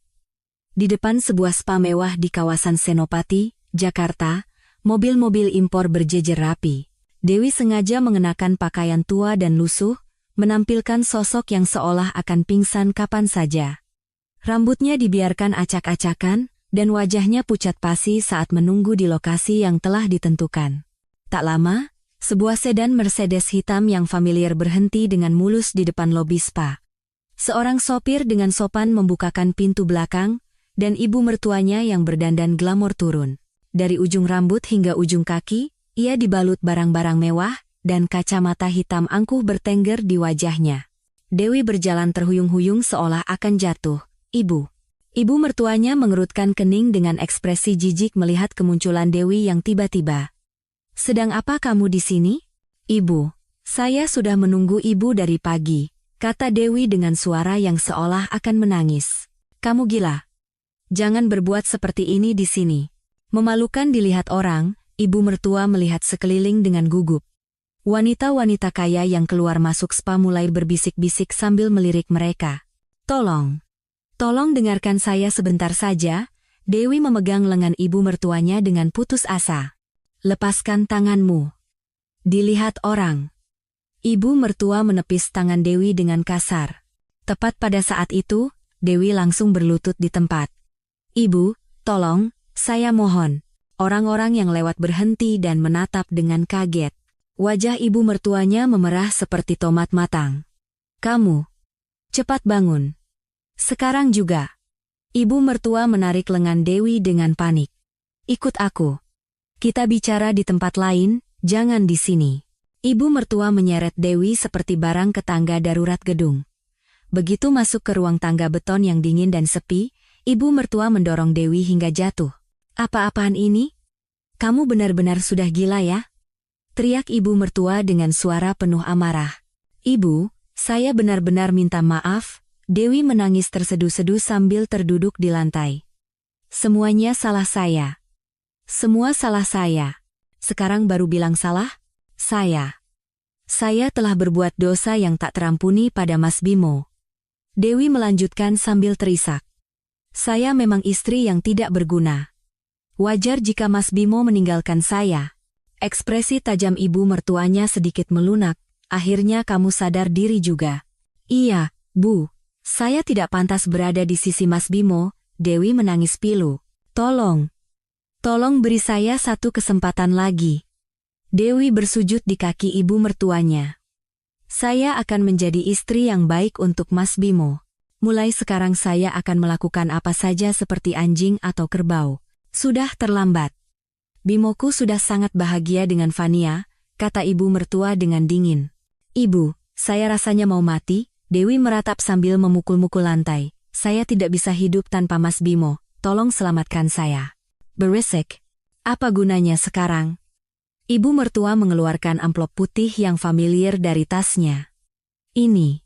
Speaker 1: Di depan sebuah spa mewah di kawasan Senopati, Jakarta, mobil-mobil impor berjejer rapi. Dewi sengaja mengenakan pakaian tua dan lusuh, menampilkan sosok yang seolah akan pingsan kapan saja. Rambutnya dibiarkan acak-acakan, dan wajahnya pucat pasi saat menunggu di lokasi yang telah ditentukan. Tak lama, sebuah sedan Mercedes hitam yang familiar berhenti dengan mulus di depan lobi spa. Seorang sopir dengan sopan membukakan pintu belakang, dan ibu mertuanya yang berdandan glamor turun. Dari ujung rambut hingga ujung kaki, ia dibalut barang-barang mewah, dan kacamata hitam angkuh bertengger di wajahnya. Dewi berjalan terhuyung-huyung seolah akan jatuh. Ibu mertuanya mengerutkan kening dengan ekspresi jijik melihat kemunculan Dewi yang tiba-tiba. "Sedang apa kamu di sini?" "Ibu, saya sudah menunggu ibu dari pagi," kata Dewi dengan suara yang seolah akan menangis. "Kamu gila. Jangan berbuat seperti ini di sini." Memalukan dilihat orang, ibu mertua melihat sekeliling dengan gugup. Wanita-wanita kaya yang keluar masuk spa mulai berbisik-bisik sambil melirik mereka. Tolong dengarkan saya sebentar saja." Dewi memegang lengan ibu mertuanya dengan putus asa. "Lepaskan tanganmu. Dilihat orang." Ibu mertua menepis tangan Dewi dengan kasar. Tepat pada saat itu, Dewi langsung berlutut di tempat. "Ibu, tolong, saya mohon." Orang-orang yang lewat berhenti dan menatap dengan kaget. Wajah ibu mertuanya memerah seperti tomat matang. "Kamu, cepat bangun. Sekarang juga." Ibu mertua menarik lengan Dewi dengan panik. "Ikut aku. Kita bicara di tempat lain, jangan di sini." Ibu mertua menyeret Dewi seperti barang ke tangga darurat gedung. Begitu masuk ke ruang tangga beton yang dingin dan sepi, ibu mertua mendorong Dewi hingga jatuh. "Apa-apaan ini? Kamu benar-benar sudah gila ya?" teriak ibu mertua dengan suara penuh amarah. "Ibu, saya benar-benar minta maaf." Dewi menangis terseduh-seduh sambil terduduk di lantai. "Semuanya salah saya. Semua salah saya. Sekarang baru bilang salah? Saya telah berbuat dosa yang tak terampuni pada Mas Bimo." Dewi melanjutkan sambil terisak. "Saya memang istri yang tidak berguna. Wajar jika Mas Bimo meninggalkan saya." Ekspresi tajam ibu mertuanya sedikit melunak. "Akhirnya kamu sadar diri juga." "Iya, Bu. Saya tidak pantas berada di sisi Mas Bimo." Dewi menangis pilu. Tolong beri saya satu kesempatan lagi." Dewi bersujud di kaki ibu mertuanya. "Saya akan menjadi istri yang baik untuk Mas Bimo. Mulai sekarang saya akan melakukan apa saja seperti anjing atau kerbau." "Sudah terlambat. Bimoku sudah sangat bahagia dengan Fania," kata ibu mertua dengan dingin. "Ibu, saya rasanya mau mati." Dewi meratap sambil memukul-mukul lantai. "Saya tidak bisa hidup tanpa Mas Bimo. Tolong selamatkan saya." "Berisik. Apa gunanya sekarang?" Ibu mertua mengeluarkan amplop putih yang familiar dari tasnya. "Ini.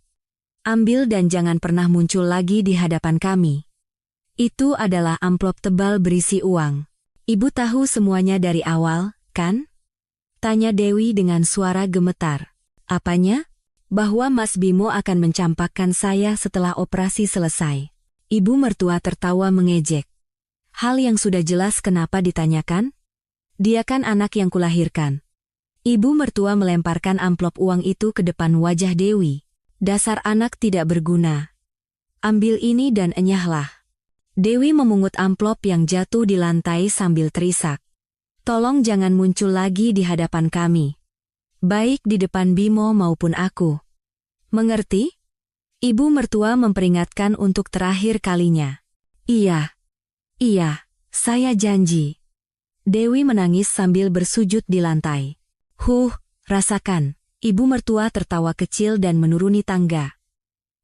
Speaker 1: Ambil dan jangan pernah muncul lagi di hadapan kami." Itu adalah amplop tebal berisi uang. "Ibu tahu semuanya dari awal, kan?" tanya Dewi dengan suara gemetar. "Apanya?" "Bahwa Mas Bimo akan mencampakkan saya setelah operasi selesai." Ibu mertua tertawa mengejek. "Hal yang sudah jelas kenapa ditanyakan? Dia kan anak yang kulahirkan. Ibu mertua melemparkan amplop uang itu ke depan wajah Dewi. Dasar anak tidak berguna. Ambil ini dan enyahlah. Dewi memungut amplop yang jatuh di lantai sambil terisak. Tolong jangan muncul lagi di hadapan kami. Baik di depan Bimo maupun aku. Mengerti? Ibu mertua memperingatkan untuk terakhir kalinya. Iya. Iya, saya janji. Dewi menangis sambil bersujud di lantai. Rasakan. Ibu mertua tertawa kecil dan menuruni tangga.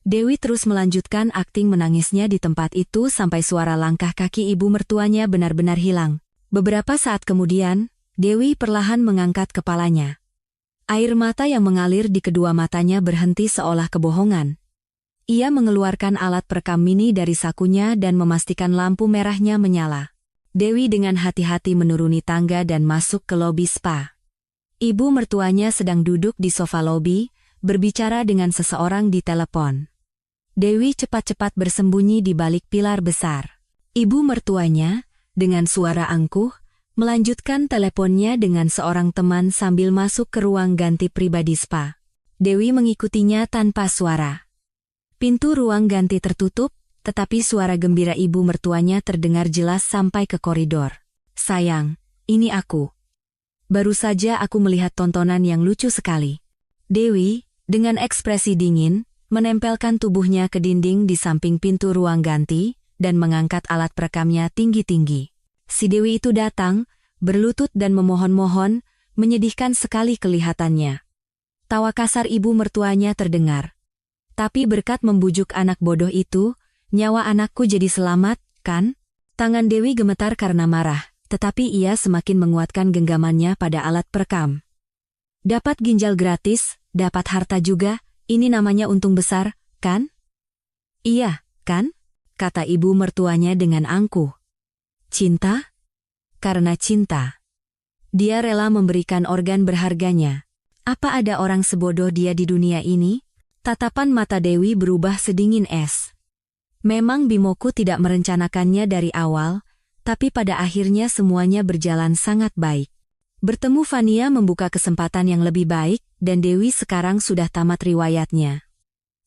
Speaker 1: Dewi terus melanjutkan akting menangisnya di tempat itu sampai suara langkah kaki ibu mertuanya benar-benar hilang. Beberapa saat kemudian, Dewi perlahan mengangkat kepalanya. Air mata yang mengalir di kedua matanya berhenti seolah kebohongan. Ia mengeluarkan alat perekam mini dari sakunya dan memastikan lampu merahnya menyala. Dewi dengan hati-hati menuruni tangga dan masuk ke lobi spa. Ibu mertuanya sedang duduk di sofa lobi, berbicara dengan seseorang di telepon. Dewi cepat-cepat bersembunyi di balik pilar besar. Ibu mertuanya, dengan suara angkuh, melanjutkan teleponnya dengan seorang teman sambil masuk ke ruang ganti pribadi spa. Dewi mengikutinya tanpa suara. Pintu ruang ganti tertutup, tetapi suara gembira ibu mertuanya terdengar jelas sampai ke koridor. Sayang, ini aku. Baru saja aku melihat tontonan yang lucu sekali. Dewi, dengan ekspresi dingin, menempelkan tubuhnya ke dinding di samping pintu ruang ganti, dan mengangkat alat perekamnya tinggi-tinggi. Si Dewi itu datang, berlutut dan memohon-mohon, menyedihkan sekali kelihatannya. Tawa kasar ibu mertuanya terdengar. Tapi berkat membujuk anak bodoh itu, nyawa anakku jadi selamat, kan? Tangan Dewi gemetar karena marah. Tetapi ia semakin menguatkan genggamannya pada alat perekam. Dapat ginjal gratis, dapat harta juga, ini namanya untung besar, kan? Iya, kan? Kata ibu mertuanya dengan angkuh. Cinta? Karena cinta. Dia rela memberikan organ berharganya. Apa ada orang sebodoh dia di dunia ini? Tatapan mata Dewi berubah sedingin es. Memang Bimoku tidak merencanakannya dari awal, tapi pada akhirnya semuanya berjalan sangat baik. Bertemu Fania membuka kesempatan yang lebih baik, dan Dewi sekarang sudah tamat riwayatnya.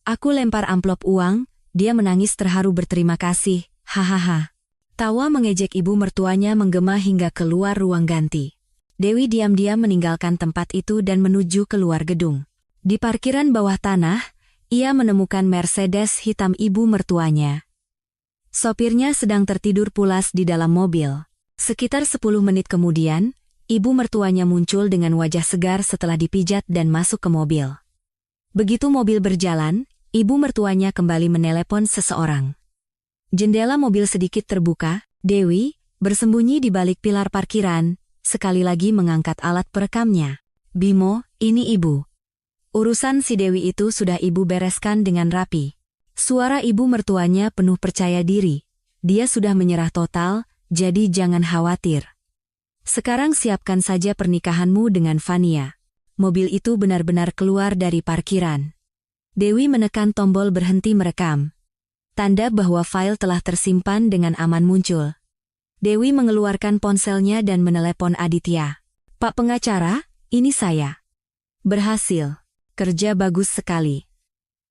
Speaker 1: Aku lempar amplop uang, dia menangis terharu berterima kasih, hahaha. Tawa mengejek ibu mertuanya menggema hingga keluar ruang ganti. Dewi diam-diam meninggalkan tempat itu dan menuju keluar gedung. Di parkiran bawah tanah, ia menemukan Mercedes hitam ibu mertuanya. Sopirnya sedang tertidur pulas di dalam mobil. Sekitar 10 menit kemudian, ibu mertuanya muncul dengan wajah segar setelah dipijat dan masuk ke mobil. Begitu mobil berjalan, ibu mertuanya kembali menelepon seseorang. Jendela mobil sedikit terbuka, Dewi, bersembunyi di balik pilar parkiran, sekali lagi mengangkat alat perekamnya. Bimo, ini ibu. Urusan si Dewi itu sudah ibu bereskan dengan rapi. Suara ibu mertuanya penuh percaya diri. Dia sudah menyerah total, jadi jangan khawatir. Sekarang siapkan saja pernikahanmu dengan Fania. Mobil itu benar-benar keluar dari parkiran. Dewi menekan tombol berhenti merekam. Tanda bahwa file telah tersimpan dengan aman muncul. Dewi mengeluarkan ponselnya dan menelepon Aditya. Pak pengacara, ini saya. Berhasil. Kerja bagus sekali.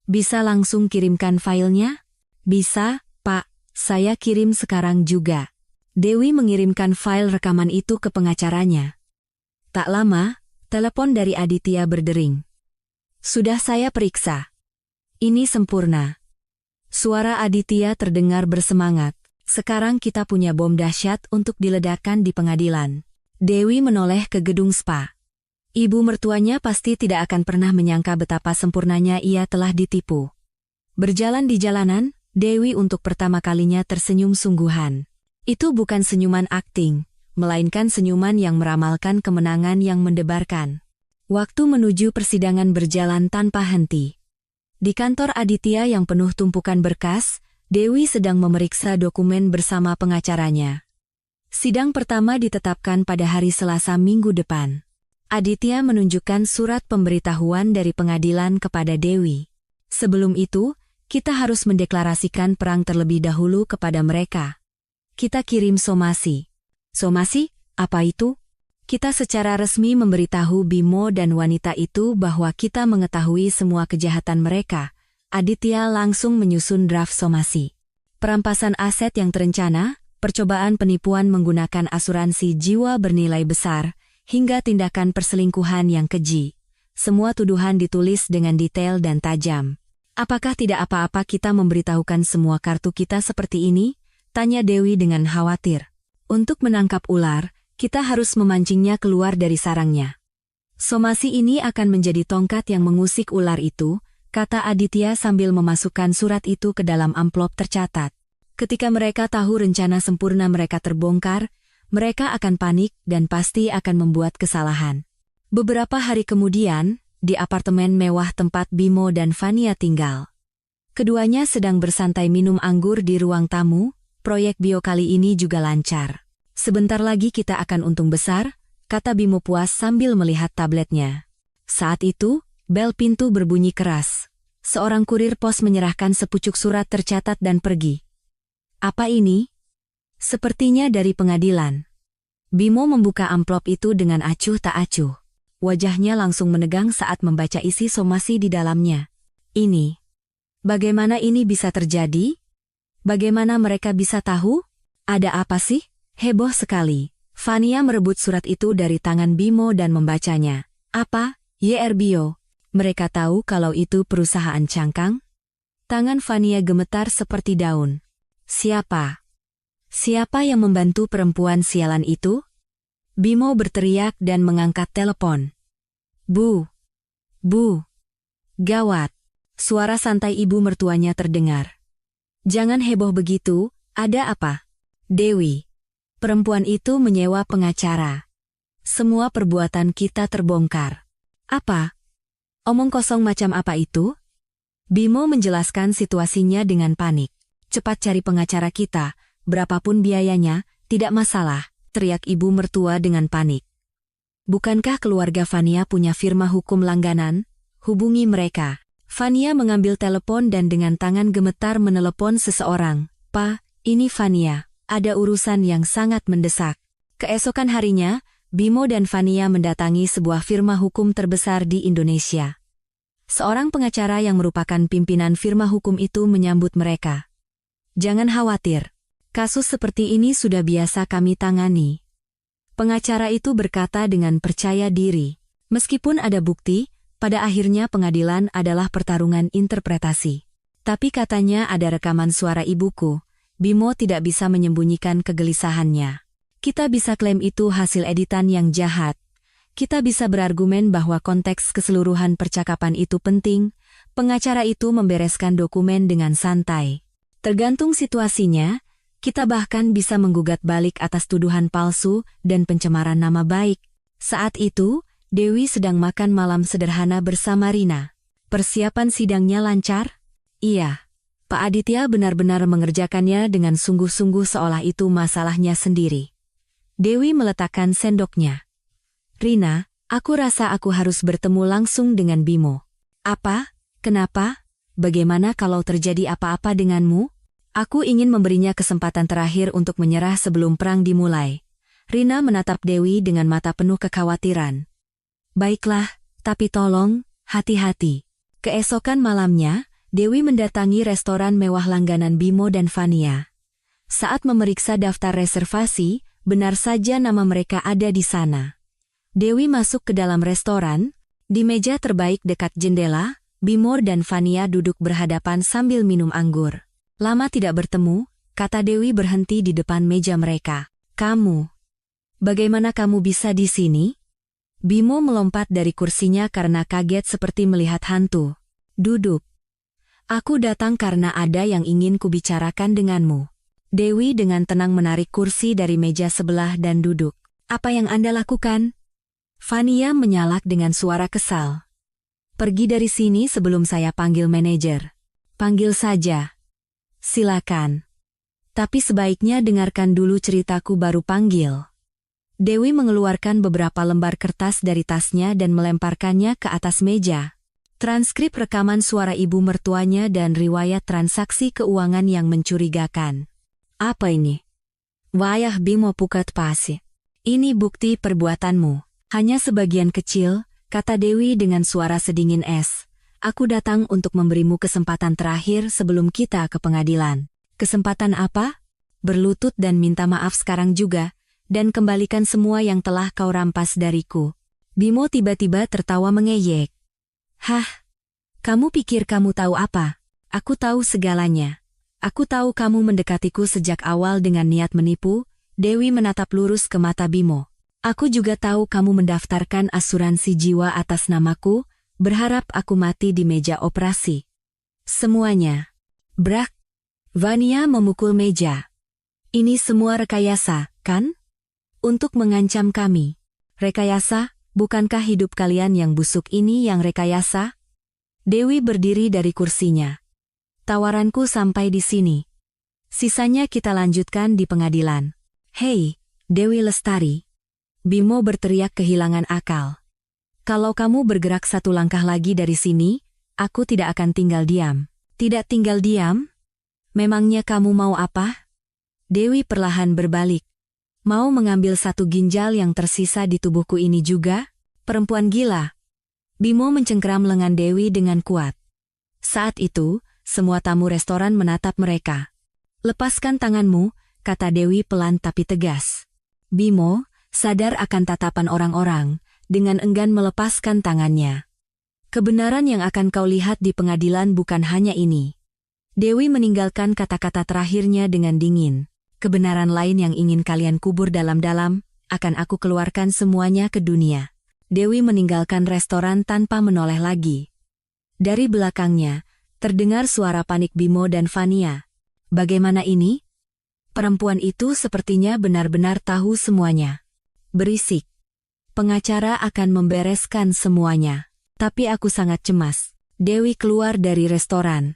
Speaker 1: Bisa langsung kirimkan filenya? Bisa, Pak. Saya kirim sekarang juga. Dewi mengirimkan file rekaman itu ke pengacaranya. Tak lama, telepon dari Aditya berdering. Sudah saya periksa. Ini sempurna. Suara Aditya terdengar bersemangat. Sekarang kita punya bom dahsyat untuk diledakkan di pengadilan. Dewi menoleh ke gedung spa. Ibu mertuanya pasti tidak akan pernah menyangka betapa sempurnanya ia telah ditipu. Berjalan di jalanan, Dewi untuk pertama kalinya tersenyum sungguhan. Itu bukan senyuman akting, melainkan senyuman yang meramalkan kemenangan yang mendebarkan. Waktu menuju persidangan berjalan tanpa henti. Di kantor Aditya yang penuh tumpukan berkas, Dewi sedang memeriksa dokumen bersama pengacaranya. Sidang pertama ditetapkan pada hari Selasa minggu depan. Aditya menunjukkan surat pemberitahuan dari pengadilan kepada Dewi. Sebelum itu, kita harus mendeklarasikan perang terlebih dahulu kepada mereka. Kita kirim somasi. Somasi? Apa itu? Kita secara resmi memberitahu Bimo dan wanita itu bahwa kita mengetahui semua kejahatan mereka. Aditya langsung menyusun draft somasi. Perampasan aset yang terencana, percobaan penipuan menggunakan asuransi jiwa bernilai besar, hingga tindakan perselingkuhan yang keji. Semua tuduhan ditulis dengan detail dan tajam. Apakah tidak apa-apa kita memberitahukan semua kartu kita seperti ini? Tanya Dewi dengan khawatir. Untuk menangkap ular, kita harus memancingnya keluar dari sarangnya. Somasi ini akan menjadi tongkat yang mengusik ular itu, kata Aditya sambil memasukkan surat itu ke dalam amplop tercatat. Ketika mereka tahu rencana sempurna mereka terbongkar, mereka akan panik dan pasti akan membuat kesalahan. Beberapa hari kemudian, di apartemen mewah tempat Bimo dan Fania tinggal. Keduanya sedang bersantai minum anggur di ruang tamu, proyek bio kali ini juga lancar. Sebentar lagi kita akan untung besar, kata Bimo puas sambil melihat tabletnya. Saat itu, bel pintu berbunyi keras. Seorang kurir pos menyerahkan sepucuk surat tercatat dan pergi. Apa ini? Sepertinya dari pengadilan. Bimo membuka amplop itu dengan acuh tak acuh. Wajahnya langsung menegang saat membaca isi somasi di dalamnya. Ini. Bagaimana ini bisa terjadi? Bagaimana mereka bisa tahu? Ada apa sih? Heboh sekali. Fania merebut surat itu dari tangan Bimo dan membacanya. Apa? YRBio. Mereka tahu kalau itu perusahaan cangkang? Tangan Fania gemetar seperti daun. Siapa? Siapa yang membantu perempuan sialan itu? Bimo berteriak dan mengangkat telepon. Bu. Bu. Gawat. Suara santai ibu mertuanya terdengar. Jangan heboh begitu, ada apa? Dewi. Perempuan itu menyewa pengacara. Semua perbuatan kita terbongkar. Apa? Omong kosong macam apa itu? Bimo menjelaskan situasinya dengan panik. Cepat cari pengacara kita, berapapun biayanya, tidak masalah, teriak ibu mertua dengan panik. Bukankah keluarga Fania punya firma hukum langganan? Hubungi mereka. Fania mengambil telepon dan dengan tangan gemetar menelepon seseorang. Pa, ini Fania. Ada urusan yang sangat mendesak. Keesokan harinya, Bimo dan Fania mendatangi sebuah firma hukum terbesar di Indonesia. Seorang pengacara yang merupakan pimpinan firma hukum itu menyambut mereka. Jangan khawatir, kasus seperti ini sudah biasa kami tangani. Pengacara itu berkata dengan percaya diri. Meskipun ada bukti, pada akhirnya pengadilan adalah pertarungan interpretasi. Tapi katanya ada rekaman suara ibuku. Bimo tidak bisa menyembunyikan kegelisahannya. Kita bisa klaim itu hasil editan yang jahat. Kita bisa berargumen bahwa konteks keseluruhan percakapan itu penting. Pengacara itu membereskan dokumen dengan santai. Tergantung situasinya, kita bahkan bisa menggugat balik atas tuduhan palsu dan pencemaran nama baik. Saat itu, Dewi sedang makan malam sederhana bersama Rina. Persiapan sidangnya lancar? Iya. Pak Aditya benar-benar mengerjakannya dengan sungguh-sungguh seolah itu masalahnya sendiri. Dewi meletakkan sendoknya. Rina, aku rasa aku harus bertemu langsung dengan Bimo. Apa? Kenapa? Bagaimana kalau terjadi apa-apa denganmu? Aku ingin memberinya kesempatan terakhir untuk menyerah sebelum perang dimulai. Rina menatap Dewi dengan mata penuh kekhawatiran. Baiklah, tapi tolong, hati-hati. Keesokan malamnya, Dewi mendatangi restoran mewah langganan Bimo dan Fania. Saat memeriksa daftar reservasi, benar saja nama mereka ada di sana. Dewi masuk ke dalam restoran. Di meja terbaik dekat jendela, Bimo dan Fania duduk berhadapan sambil minum anggur. Lama tidak bertemu, kata Dewi berhenti di depan meja mereka. Kamu. Bagaimana kamu bisa di sini? Bimo melompat dari kursinya karena kaget seperti melihat hantu. Duduk. Aku datang karena ada yang ingin kubicarakan denganmu. Dewi dengan tenang menarik kursi dari meja sebelah dan duduk. Apa yang Anda lakukan? Fania menyalak dengan suara kesal. Pergi dari sini sebelum saya panggil manajer. Panggil saja. Silakan. Tapi sebaiknya dengarkan dulu ceritaku baru panggil. Dewi mengeluarkan beberapa lembar kertas dari tasnya dan melemparkannya ke atas meja. Transkrip rekaman suara ibu mertuanya dan riwayat transaksi keuangan yang mencurigakan. Apa ini? Wayah Bimo pukat pasi. Ini bukti perbuatanmu. Hanya sebagian kecil, kata Dewi dengan suara sedingin es. Aku datang untuk memberimu kesempatan terakhir sebelum kita ke pengadilan. Kesempatan apa? Berlutut dan minta maaf sekarang juga, dan kembalikan semua yang telah kau rampas dariku. Bimo tiba-tiba tertawa mengejek. Hah? Kamu pikir kamu tahu apa? Aku tahu segalanya. Aku tahu kamu mendekatiku sejak awal dengan niat menipu. Dewi menatap lurus ke mata Bimo. Aku juga tahu kamu mendaftarkan asuransi jiwa atas namaku, berharap aku mati di meja operasi. Semuanya. Brak. Vania memukul meja. Ini semua rekayasa, kan? Untuk mengancam kami. Rekayasa, bukankah hidup kalian yang busuk ini yang rekayasa? Dewi berdiri dari kursinya. Tawaranku sampai di sini. Sisanya kita lanjutkan di pengadilan. Hei, Dewi Lestari. Bimo berteriak kehilangan akal. Kalau kamu bergerak satu langkah lagi dari sini, aku tidak akan tinggal diam. Tidak tinggal diam? Memangnya kamu mau apa? Dewi perlahan berbalik. Mau mengambil satu ginjal yang tersisa di tubuhku ini juga? Perempuan gila. Bimo mencengkeram lengan Dewi dengan kuat. Saat itu, semua tamu restoran menatap mereka. Lepaskan tanganmu, kata Dewi pelan tapi tegas. Bimo, sadar akan tatapan orang-orang, dengan enggan melepaskan tangannya. Kebenaran yang akan kau lihat di pengadilan bukan hanya ini. Dewi meninggalkan kata-kata terakhirnya dengan dingin. Kebenaran lain yang ingin kalian kubur dalam-dalam, akan aku keluarkan semuanya ke dunia. Dewi meninggalkan restoran tanpa menoleh lagi. Dari belakangnya, terdengar suara panik Bimo dan Vania. Bagaimana ini? Perempuan itu sepertinya benar-benar tahu semuanya. Berisik. Pengacara akan membereskan semuanya. Tapi aku sangat cemas. Dewi keluar dari restoran.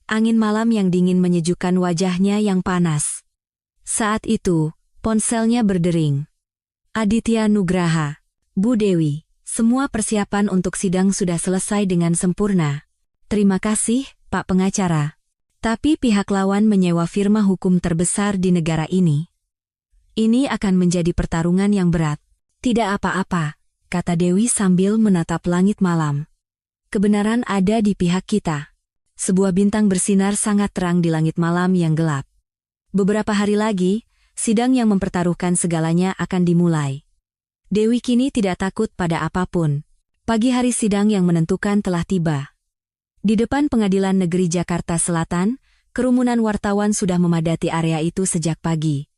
Speaker 1: Angin malam yang dingin menyejukkan wajahnya yang panas. Saat itu, ponselnya berdering. Aditya Nugraha. Bu Dewi, semua persiapan untuk sidang sudah selesai dengan sempurna. Terima kasih, Pak Pengacara. Tapi pihak lawan menyewa firma hukum terbesar di negara ini. Ini akan menjadi pertarungan yang berat. Tidak apa-apa, kata Dewi sambil menatap langit malam. Kebenaran ada di pihak kita. Sebuah bintang bersinar sangat terang di langit malam yang gelap. Beberapa hari lagi, sidang yang mempertaruhkan segalanya akan dimulai. Dewi kini tidak takut pada apapun. Pagi hari sidang yang menentukan telah tiba. Di depan Pengadilan Negeri Jakarta Selatan, kerumunan wartawan sudah memadati area itu sejak pagi.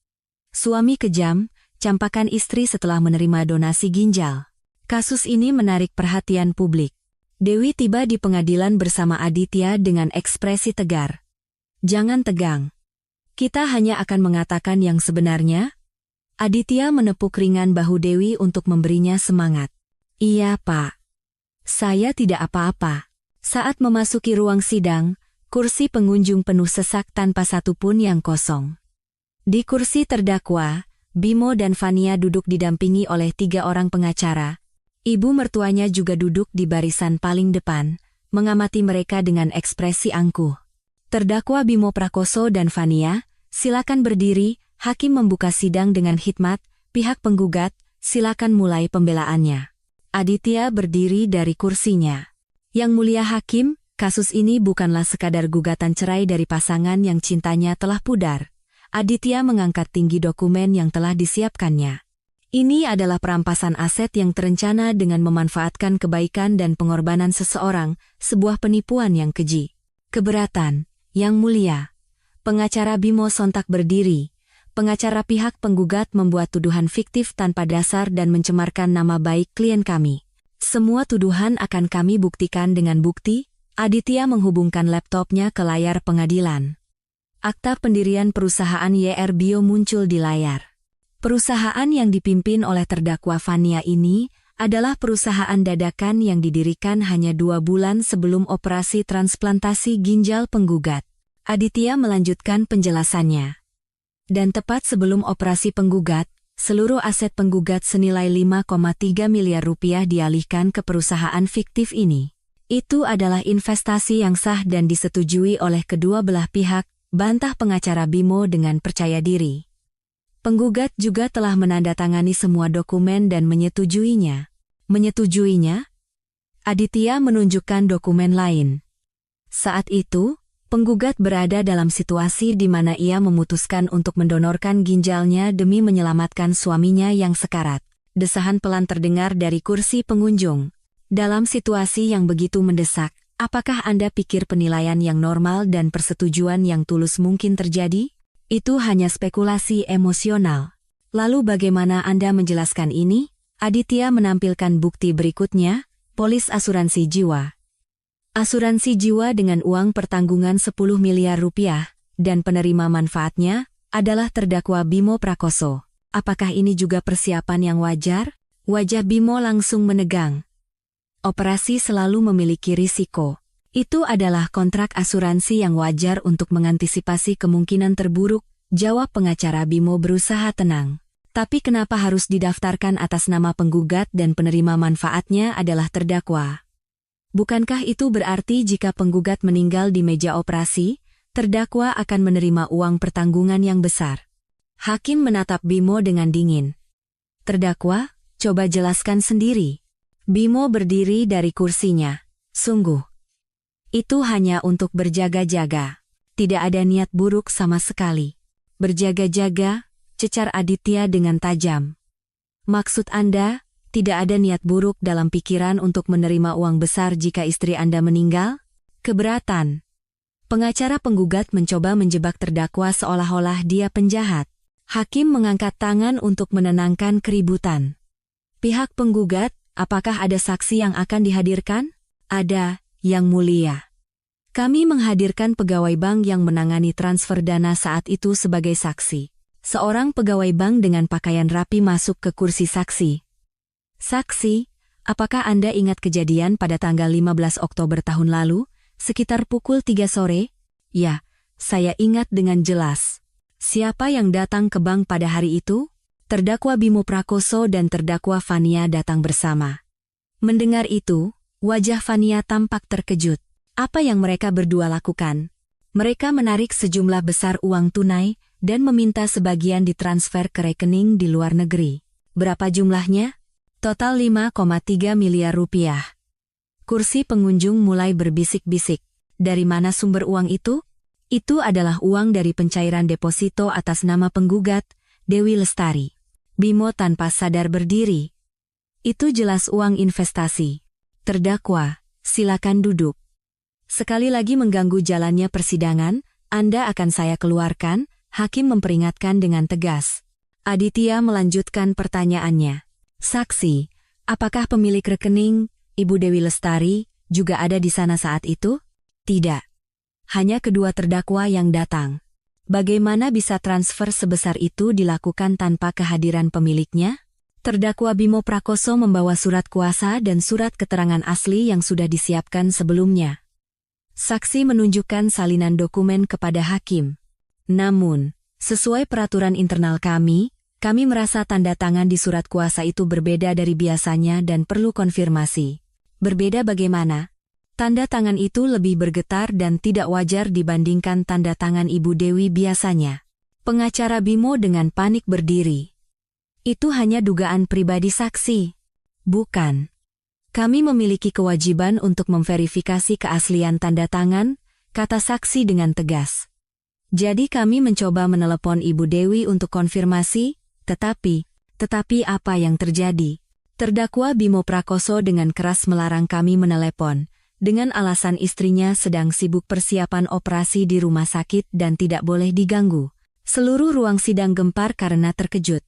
Speaker 1: Suami kejam, campakan istri setelah menerima donasi ginjal. Kasus ini menarik perhatian publik. Dewi tiba di pengadilan bersama Aditya dengan ekspresi tegar. Jangan tegang. Kita hanya akan mengatakan yang sebenarnya. Aditya menepuk ringan bahu Dewi untuk memberinya semangat. Iya, Pak. Saya tidak apa-apa. Saat memasuki ruang sidang, kursi pengunjung penuh sesak tanpa satupun yang kosong. Di kursi terdakwa, Bimo dan Vania duduk didampingi oleh 3 orang pengacara. Ibu mertuanya juga duduk di barisan paling depan, mengamati mereka dengan ekspresi angkuh. Terdakwa Bimo Prakoso dan Vania, silakan berdiri. Hakim membuka sidang dengan hikmat. Pihak penggugat, silakan mulai pembelaannya. Aditya berdiri dari kursinya. Yang Mulia Hakim, kasus ini bukanlah sekadar gugatan cerai dari pasangan yang cintanya telah pudar. Aditya mengangkat tinggi dokumen yang telah disiapkannya. Ini adalah perampasan aset yang terencana dengan memanfaatkan kebaikan dan pengorbanan seseorang, sebuah penipuan yang keji. Keberatan, Yang Mulia. Pengacara Bimo sontak berdiri. Pengacara pihak penggugat membuat tuduhan fiktif tanpa dasar dan mencemarkan nama baik klien kami. Semua tuduhan akan kami buktikan dengan bukti. Aditya menghubungkan laptopnya ke layar pengadilan. Akta pendirian perusahaan YR Bio muncul di layar. Perusahaan yang dipimpin oleh terdakwa Vania ini adalah perusahaan dadakan yang didirikan hanya 2 bulan sebelum operasi transplantasi ginjal penggugat. Aditya melanjutkan penjelasannya. Dan tepat sebelum operasi penggugat, seluruh aset penggugat senilai 5,3 miliar rupiah dialihkan ke perusahaan fiktif ini. Itu adalah investasi yang sah dan disetujui oleh kedua belah pihak, bantah pengacara Bimo dengan percaya diri. Penggugat juga telah menandatangani semua dokumen dan menyetujuinya. Menyetujuinya? Aditya menunjukkan dokumen lain. Saat itu, penggugat berada dalam situasi di mana ia memutuskan untuk mendonorkan ginjalnya demi menyelamatkan suaminya yang sekarat. Desahan pelan terdengar dari kursi pengunjung. Dalam situasi yang begitu mendesak, apakah Anda pikir penilaian yang normal dan persetujuan yang tulus mungkin terjadi? Itu hanya spekulasi emosional. Lalu bagaimana Anda menjelaskan ini? Aditya menampilkan bukti berikutnya, polis asuransi jiwa. Asuransi jiwa dengan uang pertanggungan 10 miliar rupiah, dan penerima manfaatnya adalah terdakwa Bimo Prakoso. Apakah ini juga persiapan yang wajar? Wajah Bimo langsung menegang. Operasi selalu memiliki risiko. Itu adalah kontrak asuransi yang wajar untuk mengantisipasi kemungkinan terburuk, jawab pengacara Bimo berusaha tenang. Tapi kenapa harus didaftarkan atas nama penggugat dan penerima manfaatnya adalah terdakwa? Bukankah itu berarti jika penggugat meninggal di meja operasi, terdakwa akan menerima uang pertanggungan yang besar? Hakim menatap Bimo dengan dingin. Terdakwa, coba jelaskan sendiri. Bimo berdiri dari kursinya. Sungguh. Itu hanya untuk berjaga-jaga. Tidak ada niat buruk sama sekali. Berjaga-jaga, cecar Aditya dengan tajam. Maksud Anda, tidak ada niat buruk dalam pikiran untuk menerima uang besar jika istri Anda meninggal? Keberatan. Pengacara penggugat mencoba menjebak terdakwa seolah-olah dia penjahat. Hakim mengangkat tangan untuk menenangkan keributan. Pihak penggugat, apakah ada saksi yang akan dihadirkan? Ada, Yang Mulia. Kami menghadirkan pegawai bank yang menangani transfer dana saat itu sebagai saksi. Seorang pegawai bank dengan pakaian rapi masuk ke kursi saksi. Saksi, apakah Anda ingat kejadian pada tanggal 15 Oktober tahun lalu, sekitar pukul 3 sore? Ya, saya ingat dengan jelas. Siapa yang datang ke bank pada hari itu? Terdakwa Bimo Prakoso dan terdakwa Fania datang bersama. Mendengar itu, wajah Fania tampak terkejut. Apa yang mereka berdua lakukan? Mereka menarik sejumlah besar uang tunai dan meminta sebagian ditransfer ke rekening di luar negeri. Berapa jumlahnya? Total 5,3 miliar rupiah. Kursi pengunjung mulai berbisik-bisik. Dari mana sumber uang itu? Itu adalah uang dari pencairan deposito atas nama penggugat, Dewi Lestari. Bimo tanpa sadar berdiri. Itu jelas uang investasi. Terdakwa, silakan duduk. Sekali lagi mengganggu jalannya persidangan, Anda akan saya keluarkan, hakim memperingatkan dengan tegas. Aditya melanjutkan pertanyaannya. Saksi, apakah pemilik rekening, Ibu Dewi Lestari, juga ada di sana saat itu? Tidak. Hanya kedua terdakwa yang datang. Bagaimana bisa transfer sebesar itu dilakukan tanpa kehadiran pemiliknya? Terdakwa Bimo Prakoso membawa surat kuasa dan surat keterangan asli yang sudah disiapkan sebelumnya. Saksi menunjukkan salinan dokumen kepada hakim. Namun, sesuai peraturan internal kami merasa tanda tangan di surat kuasa itu berbeda dari biasanya dan perlu konfirmasi. Berbeda bagaimana? Tanda tangan itu lebih bergetar dan tidak wajar dibandingkan tanda tangan Ibu Dewi biasanya. Pengacara Bimo dengan panik berdiri. Itu hanya dugaan pribadi saksi. Bukan. Kami memiliki kewajiban untuk memverifikasi keaslian tanda tangan, kata saksi dengan tegas. Jadi kami mencoba menelepon Ibu Dewi untuk konfirmasi, tetapi apa yang terjadi? Terdakwa Bimo Prakoso dengan keras melarang kami menelepon, dengan alasan istrinya sedang sibuk persiapan operasi di rumah sakit dan tidak boleh diganggu. Seluruh ruang sidang gempar karena terkejut.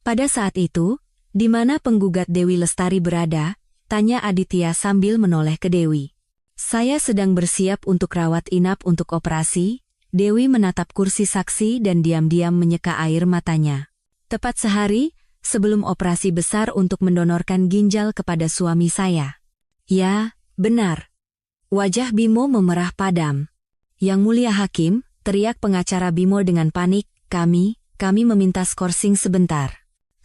Speaker 1: Pada saat itu, di mana penggugat Dewi Lestari berada? Tanya Aditya sambil menoleh ke Dewi. Saya sedang bersiap untuk rawat inap untuk operasi. Dewi menatap kursi saksi dan diam-diam menyeka air matanya. Tepat sehari sebelum operasi besar untuk mendonorkan ginjal kepada suami saya. Ya, benar. Wajah Bimo memerah padam. Yang Mulia Hakim, teriak pengacara Bimo dengan panik, kami meminta skorsing sebentar.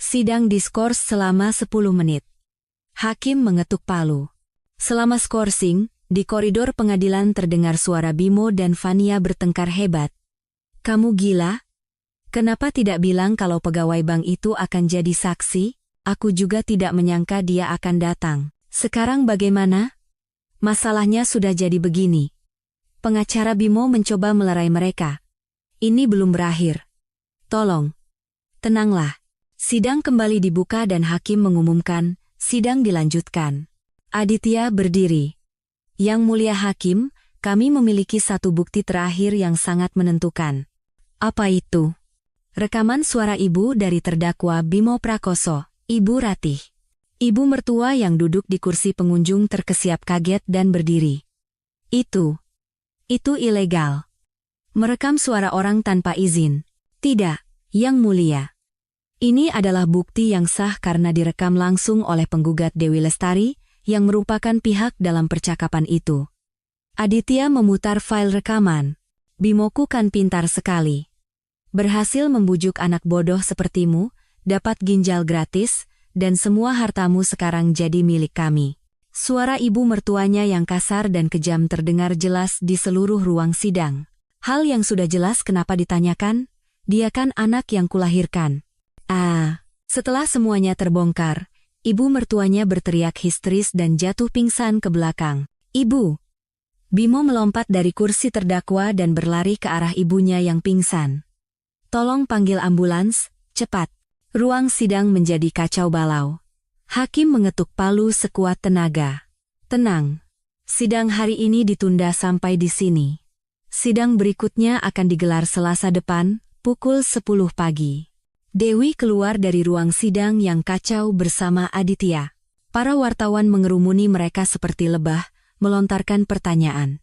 Speaker 1: Sidang diskors selama 10 menit. Hakim mengetuk palu. Selama skorsing, di koridor pengadilan terdengar suara Bimo dan Fania bertengkar hebat. Kamu gila? Kenapa tidak bilang kalau pegawai bank itu akan jadi saksi? Aku juga tidak menyangka dia akan datang. Sekarang bagaimana? Masalahnya sudah jadi begini. Pengacara Bimo mencoba melerai mereka. Ini belum berakhir. Tolong. Tenanglah. Sidang kembali dibuka dan hakim mengumumkan, sidang dilanjutkan. Aditya berdiri. Yang mulia hakim, kami memiliki satu bukti terakhir yang sangat menentukan. Apa itu? Rekaman suara ibu dari terdakwa Bimo Prakoso, Ibu Ratih. Ibu mertua yang duduk di kursi pengunjung terkesiap kaget dan berdiri. Itu ilegal. Merekam suara orang tanpa izin. Tidak, Yang Mulia. Ini adalah bukti yang sah karena direkam langsung oleh penggugat Dewi Lestari, yang merupakan pihak dalam percakapan itu. Aditya memutar file rekaman. Bimoku kan pintar sekali. Berhasil membujuk anak bodoh sepertimu, dapat ginjal gratis, dan semua hartamu sekarang jadi milik kami. Suara ibu mertuanya yang kasar dan kejam terdengar jelas di seluruh ruang sidang. Hal yang sudah jelas kenapa ditanyakan? Dia kan anak yang kulahirkan. Setelah semuanya terbongkar, ibu mertuanya berteriak histeris dan jatuh pingsan ke belakang. Ibu! Bimo melompat dari kursi terdakwa dan berlari ke arah ibunya yang pingsan. Tolong panggil ambulans, cepat. Ruang sidang menjadi kacau balau. Hakim mengetuk palu sekuat tenaga. Tenang. Sidang hari ini ditunda sampai di sini. Sidang berikutnya akan digelar Selasa depan, pukul 10 pagi. Dewi keluar dari ruang sidang yang kacau bersama Aditya. Para wartawan mengerumuni mereka seperti lebah, melontarkan pertanyaan.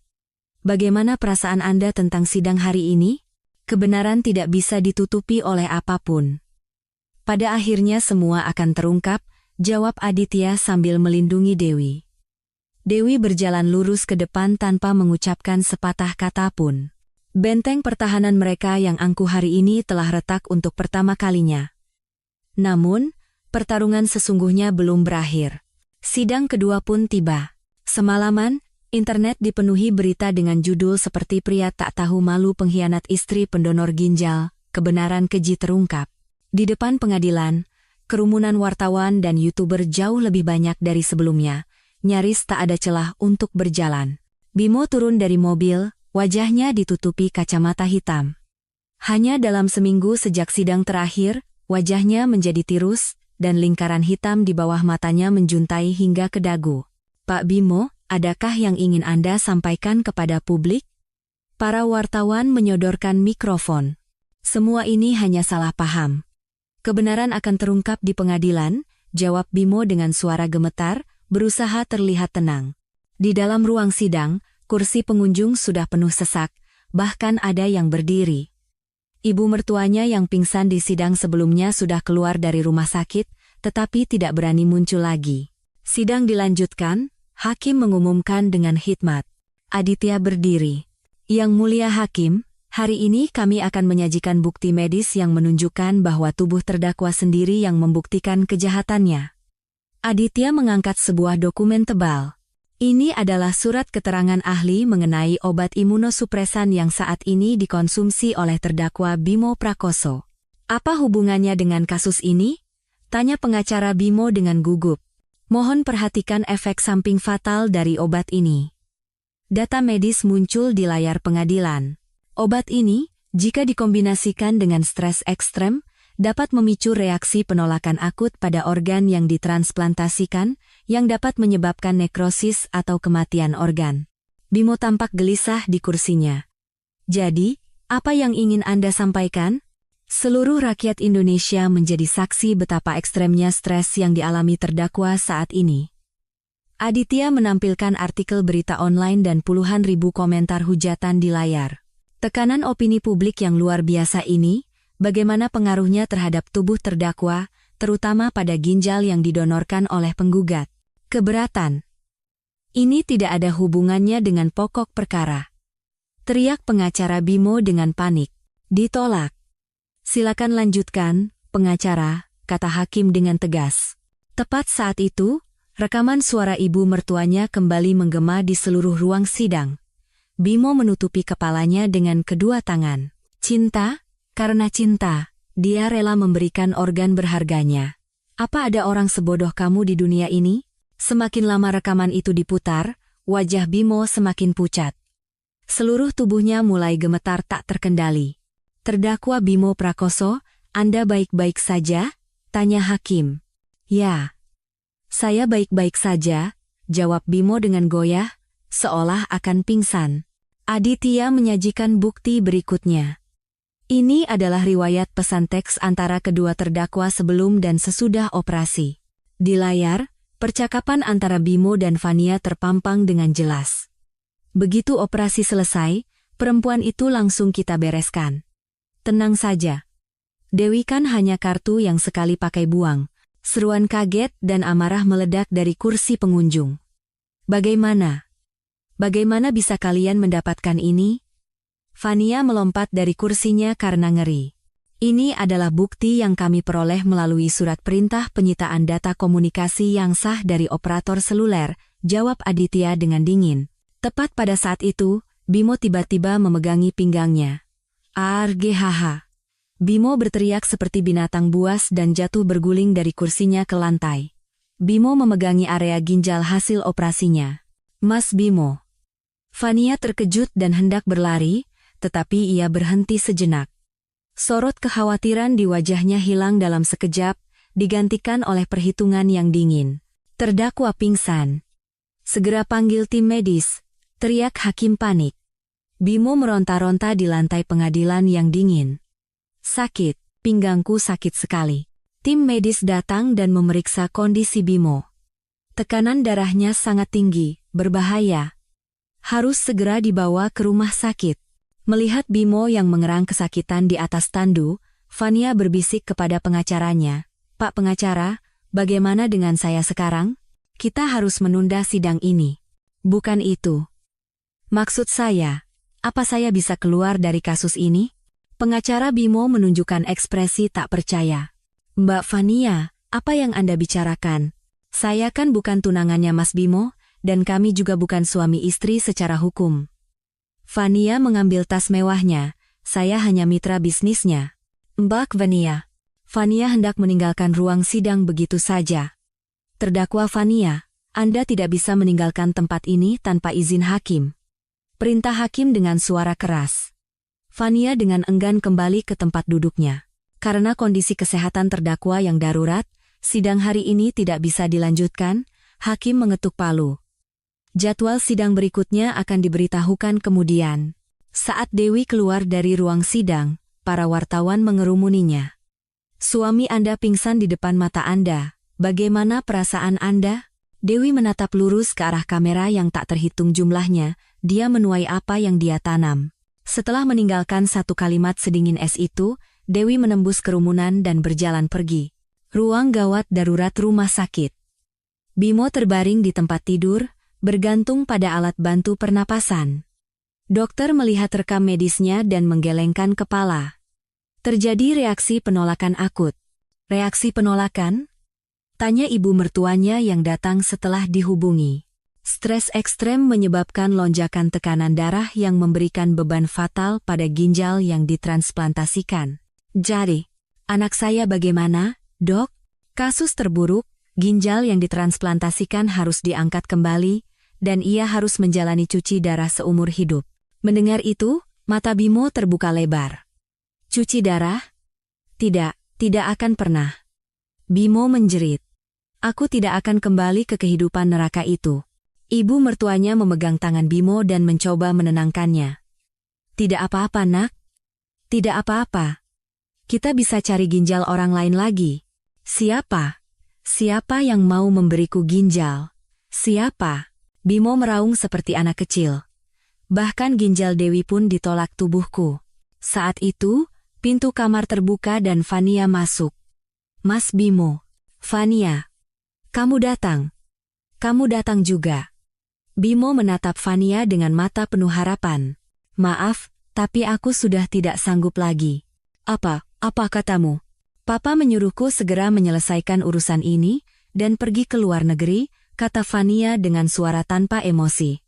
Speaker 1: Bagaimana perasaan Anda tentang sidang hari ini? Kebenaran tidak bisa ditutupi oleh apapun. Pada akhirnya semua akan terungkap, jawab Aditya sambil melindungi Dewi. Dewi berjalan lurus ke depan tanpa mengucapkan sepatah kata pun. Benteng pertahanan mereka yang angkuh hari ini telah retak untuk pertama kalinya. Namun, pertarungan sesungguhnya belum berakhir. Sidang kedua pun tiba. Semalaman, internet dipenuhi berita dengan judul seperti pria tak tahu malu pengkhianat istri pendonor ginjal, kebenaran keji terungkap. Di depan pengadilan, kerumunan wartawan dan YouTuber jauh lebih banyak dari sebelumnya, nyaris tak ada celah untuk berjalan. Bimo turun dari mobil, wajahnya ditutupi kacamata hitam. Hanya dalam seminggu sejak sidang terakhir, wajahnya menjadi tirus, dan lingkaran hitam di bawah matanya menjuntai hingga ke dagu. Pak Bimo, adakah yang ingin Anda sampaikan kepada publik? Para wartawan menyodorkan mikrofon. Semua ini hanya salah paham. Kebenaran akan terungkap di pengadilan, jawab Bimo dengan suara gemetar, berusaha terlihat tenang. Di dalam ruang sidang, kursi pengunjung sudah penuh sesak, bahkan ada yang berdiri. Ibu mertuanya yang pingsan di sidang sebelumnya sudah keluar dari rumah sakit, tetapi tidak berani muncul lagi. Sidang dilanjutkan. Hakim mengumumkan dengan hikmat. Aditya berdiri. Yang Mulia Hakim, hari ini kami akan menyajikan bukti medis yang menunjukkan bahwa tubuh terdakwa sendiri yang membuktikan kejahatannya. Aditya mengangkat sebuah dokumen tebal. Ini adalah surat keterangan ahli mengenai obat imunosupresan yang saat ini dikonsumsi oleh terdakwa Bimo Prakoso. Apa hubungannya dengan kasus ini? Tanya pengacara Bimo dengan gugup. Mohon perhatikan efek samping fatal dari obat ini. Data medis muncul di layar pengadilan. Obat ini, jika dikombinasikan dengan stres ekstrem, dapat memicu reaksi penolakan akut pada organ yang ditransplantasikan, yang dapat menyebabkan nekrosis atau kematian organ. Bimo tampak gelisah di kursinya. Jadi, apa yang ingin Anda sampaikan? Seluruh rakyat Indonesia menjadi saksi betapa ekstremnya stres yang dialami terdakwa saat ini. Aditya menampilkan artikel berita online dan puluhan ribu komentar hujatan di layar. Tekanan opini publik yang luar biasa ini, bagaimana pengaruhnya terhadap tubuh terdakwa, terutama pada ginjal yang didonorkan oleh penggugat. Keberatan. Ini tidak ada hubungannya dengan pokok perkara. Teriak pengacara Bimo dengan panik. Ditolak. Silakan lanjutkan, pengacara, kata hakim dengan tegas. Tepat saat itu, rekaman suara ibu mertuanya kembali menggema di seluruh ruang sidang. Bimo menutupi kepalanya dengan kedua tangan. Cinta, Karena cinta, dia rela memberikan organ berharganya. Apa ada orang sebodoh kamu di dunia ini? Semakin lama rekaman itu diputar, wajah Bimo semakin pucat. Seluruh tubuhnya mulai gemetar tak terkendali. Terdakwa Bimo Prakoso, Anda baik-baik saja? Tanya hakim. Ya. Saya baik-baik saja, jawab Bimo dengan goyah, seolah akan pingsan. Aditya menyajikan bukti berikutnya. Ini adalah riwayat pesan teks antara kedua terdakwa sebelum dan sesudah operasi. Di layar, percakapan antara Bimo dan Fania terpampang dengan jelas. Begitu operasi selesai, perempuan itu langsung kita bereskan. Tenang saja. Dewi kan hanya kartu yang sekali pakai buang. Seruan kaget dan amarah meledak dari kursi pengunjung. Bagaimana? Bagaimana bisa kalian mendapatkan ini? Fania melompat dari kursinya karena ngeri. Ini adalah bukti yang kami peroleh melalui surat perintah penyitaan data komunikasi yang sah dari operator seluler, jawab Aditya dengan dingin. Tepat pada saat itu, Bimo tiba-tiba memegangi pinggangnya. Arghaha. Bimo berteriak seperti binatang buas dan jatuh berguling dari kursinya ke lantai. Bimo memegangi area ginjal hasil operasinya. Mas Bimo. Fania terkejut dan hendak berlari, tetapi ia berhenti sejenak. Sorot kekhawatiran di wajahnya hilang dalam sekejap, digantikan oleh perhitungan yang dingin. Terdakwa pingsan. Segera panggil tim medis, teriak hakim panik. Bimo meronta-ronta di lantai pengadilan yang dingin. Sakit, pinggangku sakit sekali. Tim medis datang dan memeriksa kondisi Bimo. Tekanan darahnya sangat tinggi, berbahaya. Harus segera dibawa ke rumah sakit. Melihat Bimo yang mengerang kesakitan di atas tandu, Fania berbisik kepada pengacaranya, Pak pengacara, bagaimana dengan saya sekarang? Kita harus menunda sidang ini. Bukan itu. Maksud saya, apa saya bisa keluar dari kasus ini? Pengacara Bimo menunjukkan ekspresi tak percaya. Mbak Fania, apa yang Anda bicarakan? Saya kan bukan tunangannya Mas Bimo, dan kami juga bukan suami istri secara hukum. Fania mengambil tas mewahnya, saya hanya mitra bisnisnya. Mbak Fania. Fania hendak meninggalkan ruang sidang begitu saja. Terdakwa Fania, Anda tidak bisa meninggalkan tempat ini tanpa izin hakim. Perintah hakim dengan suara keras. Fania dengan enggan kembali ke tempat duduknya. Karena kondisi kesehatan terdakwa yang darurat, sidang hari ini tidak bisa dilanjutkan, hakim mengetuk palu. Jadwal sidang berikutnya akan diberitahukan kemudian. Saat Dewi keluar dari ruang sidang, para wartawan mengerumuninya. Suami Anda pingsan di depan mata Anda. Bagaimana perasaan Anda? Dewi menatap lurus ke arah kamera yang tak terhitung jumlahnya. Dia menuai apa yang dia tanam. Setelah meninggalkan satu kalimat sedingin es itu, Dewi menembus kerumunan dan berjalan pergi. Ruang gawat darurat rumah sakit. Bimo terbaring di tempat tidur, bergantung pada alat bantu pernapasan. Dokter melihat rekam medisnya dan menggelengkan kepala. Terjadi reaksi penolakan akut. Reaksi penolakan? Tanya ibu mertuanya yang datang setelah dihubungi. Stres ekstrem menyebabkan lonjakan tekanan darah yang memberikan beban fatal pada ginjal yang ditransplantasikan. Jadi, anak saya bagaimana, dok? Kasus terburuk, ginjal yang ditransplantasikan harus diangkat kembali, dan ia harus menjalani cuci darah seumur hidup. Mendengar itu, mata Bimo terbuka lebar. Cuci darah? Tidak, tidak akan pernah. Bimo menjerit. Aku tidak akan kembali ke kehidupan neraka itu. Ibu mertuanya memegang tangan Bimo dan mencoba menenangkannya. Tidak apa-apa nak. Tidak apa-apa. Kita bisa cari ginjal orang lain lagi. Siapa? Siapa yang mau memberiku ginjal? Siapa? Bimo meraung seperti anak kecil. Bahkan ginjal Dewi pun ditolak tubuhku. Saat itu, pintu kamar terbuka dan Fania masuk. Mas Bimo. Fania. Kamu datang. Kamu datang juga. Bimo menatap Fania dengan mata penuh harapan. Maaf, tapi aku sudah tidak sanggup lagi. Apa katamu? Papa menyuruhku segera menyelesaikan urusan ini, dan pergi ke luar negeri, kata Fania dengan suara tanpa emosi.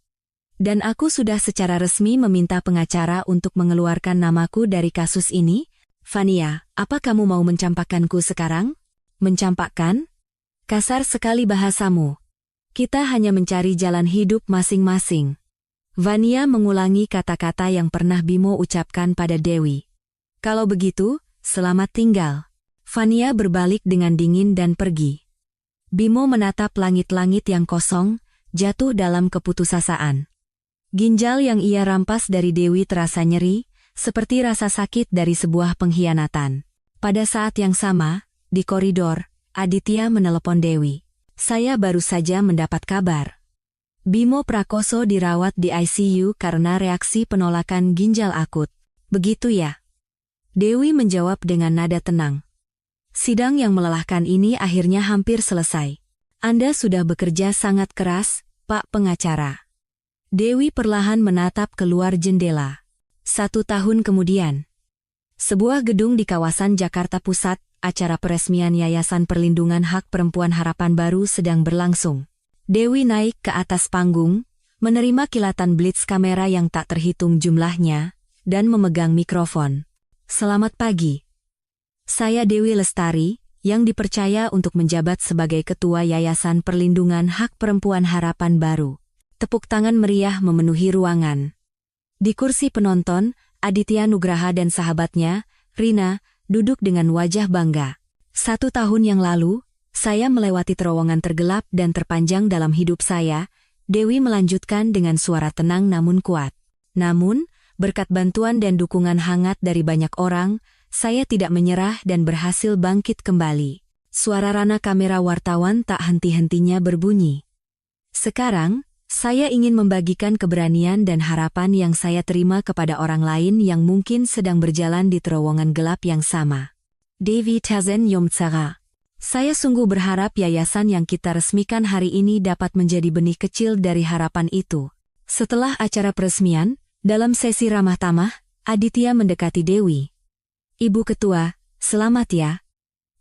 Speaker 1: Dan aku sudah secara resmi meminta pengacara untuk mengeluarkan namaku dari kasus ini, Vania, apa kamu mau mencampakkanku sekarang? Mencampakkan? Kasar sekali bahasamu. Kita hanya mencari jalan hidup masing-masing. Vania mengulangi kata-kata yang pernah Bimo ucapkan pada Dewi. Kalau begitu, selamat tinggal. Vania berbalik dengan dingin dan pergi. Bimo menatap langit-langit yang kosong, jatuh dalam keputusasaan. Ginjal yang ia rampas dari Dewi terasa nyeri, seperti rasa sakit dari sebuah pengkhianatan. Pada saat yang sama, di koridor, Aditya menelepon Dewi. Saya baru saja mendapat kabar. Bimo Prakoso dirawat di ICU karena reaksi penolakan ginjal akut. Begitu ya? Dewi menjawab dengan nada tenang. Sidang yang melelahkan ini akhirnya hampir selesai. Anda sudah bekerja sangat keras, Pak Pengacara. Dewi perlahan menatap keluar jendela. 1 tahun kemudian, sebuah gedung di kawasan Jakarta Pusat, acara peresmian Yayasan Perlindungan Hak Perempuan Harapan Baru sedang berlangsung. Dewi naik ke atas panggung, menerima kilatan blitz kamera yang tak terhitung jumlahnya, dan memegang mikrofon. Selamat pagi. Saya Dewi Lestari, yang dipercaya untuk menjabat sebagai Ketua Yayasan Perlindungan Hak Perempuan Harapan Baru. Tepuk tangan meriah memenuhi ruangan. Di kursi penonton, Aditya Nugraha dan sahabatnya, Rina, duduk dengan wajah bangga. 1 tahun yang lalu, saya melewati terowongan tergelap dan terpanjang dalam hidup saya, Dewi melanjutkan dengan suara tenang namun kuat. Namun, berkat bantuan dan dukungan hangat dari banyak orang, saya tidak menyerah dan berhasil bangkit kembali. Suara rana kamera wartawan tak henti-hentinya berbunyi. Sekarang, saya ingin membagikan keberanian dan harapan yang saya terima kepada orang lain yang mungkin sedang berjalan di terowongan gelap yang sama. Devi Tazen Yomtsara. Saya sungguh berharap yayasan yang kita resmikan hari ini dapat menjadi benih kecil dari harapan itu. Setelah acara peresmian, dalam sesi ramah tamah, Aditya mendekati Dewi. Ibu Ketua, selamat ya.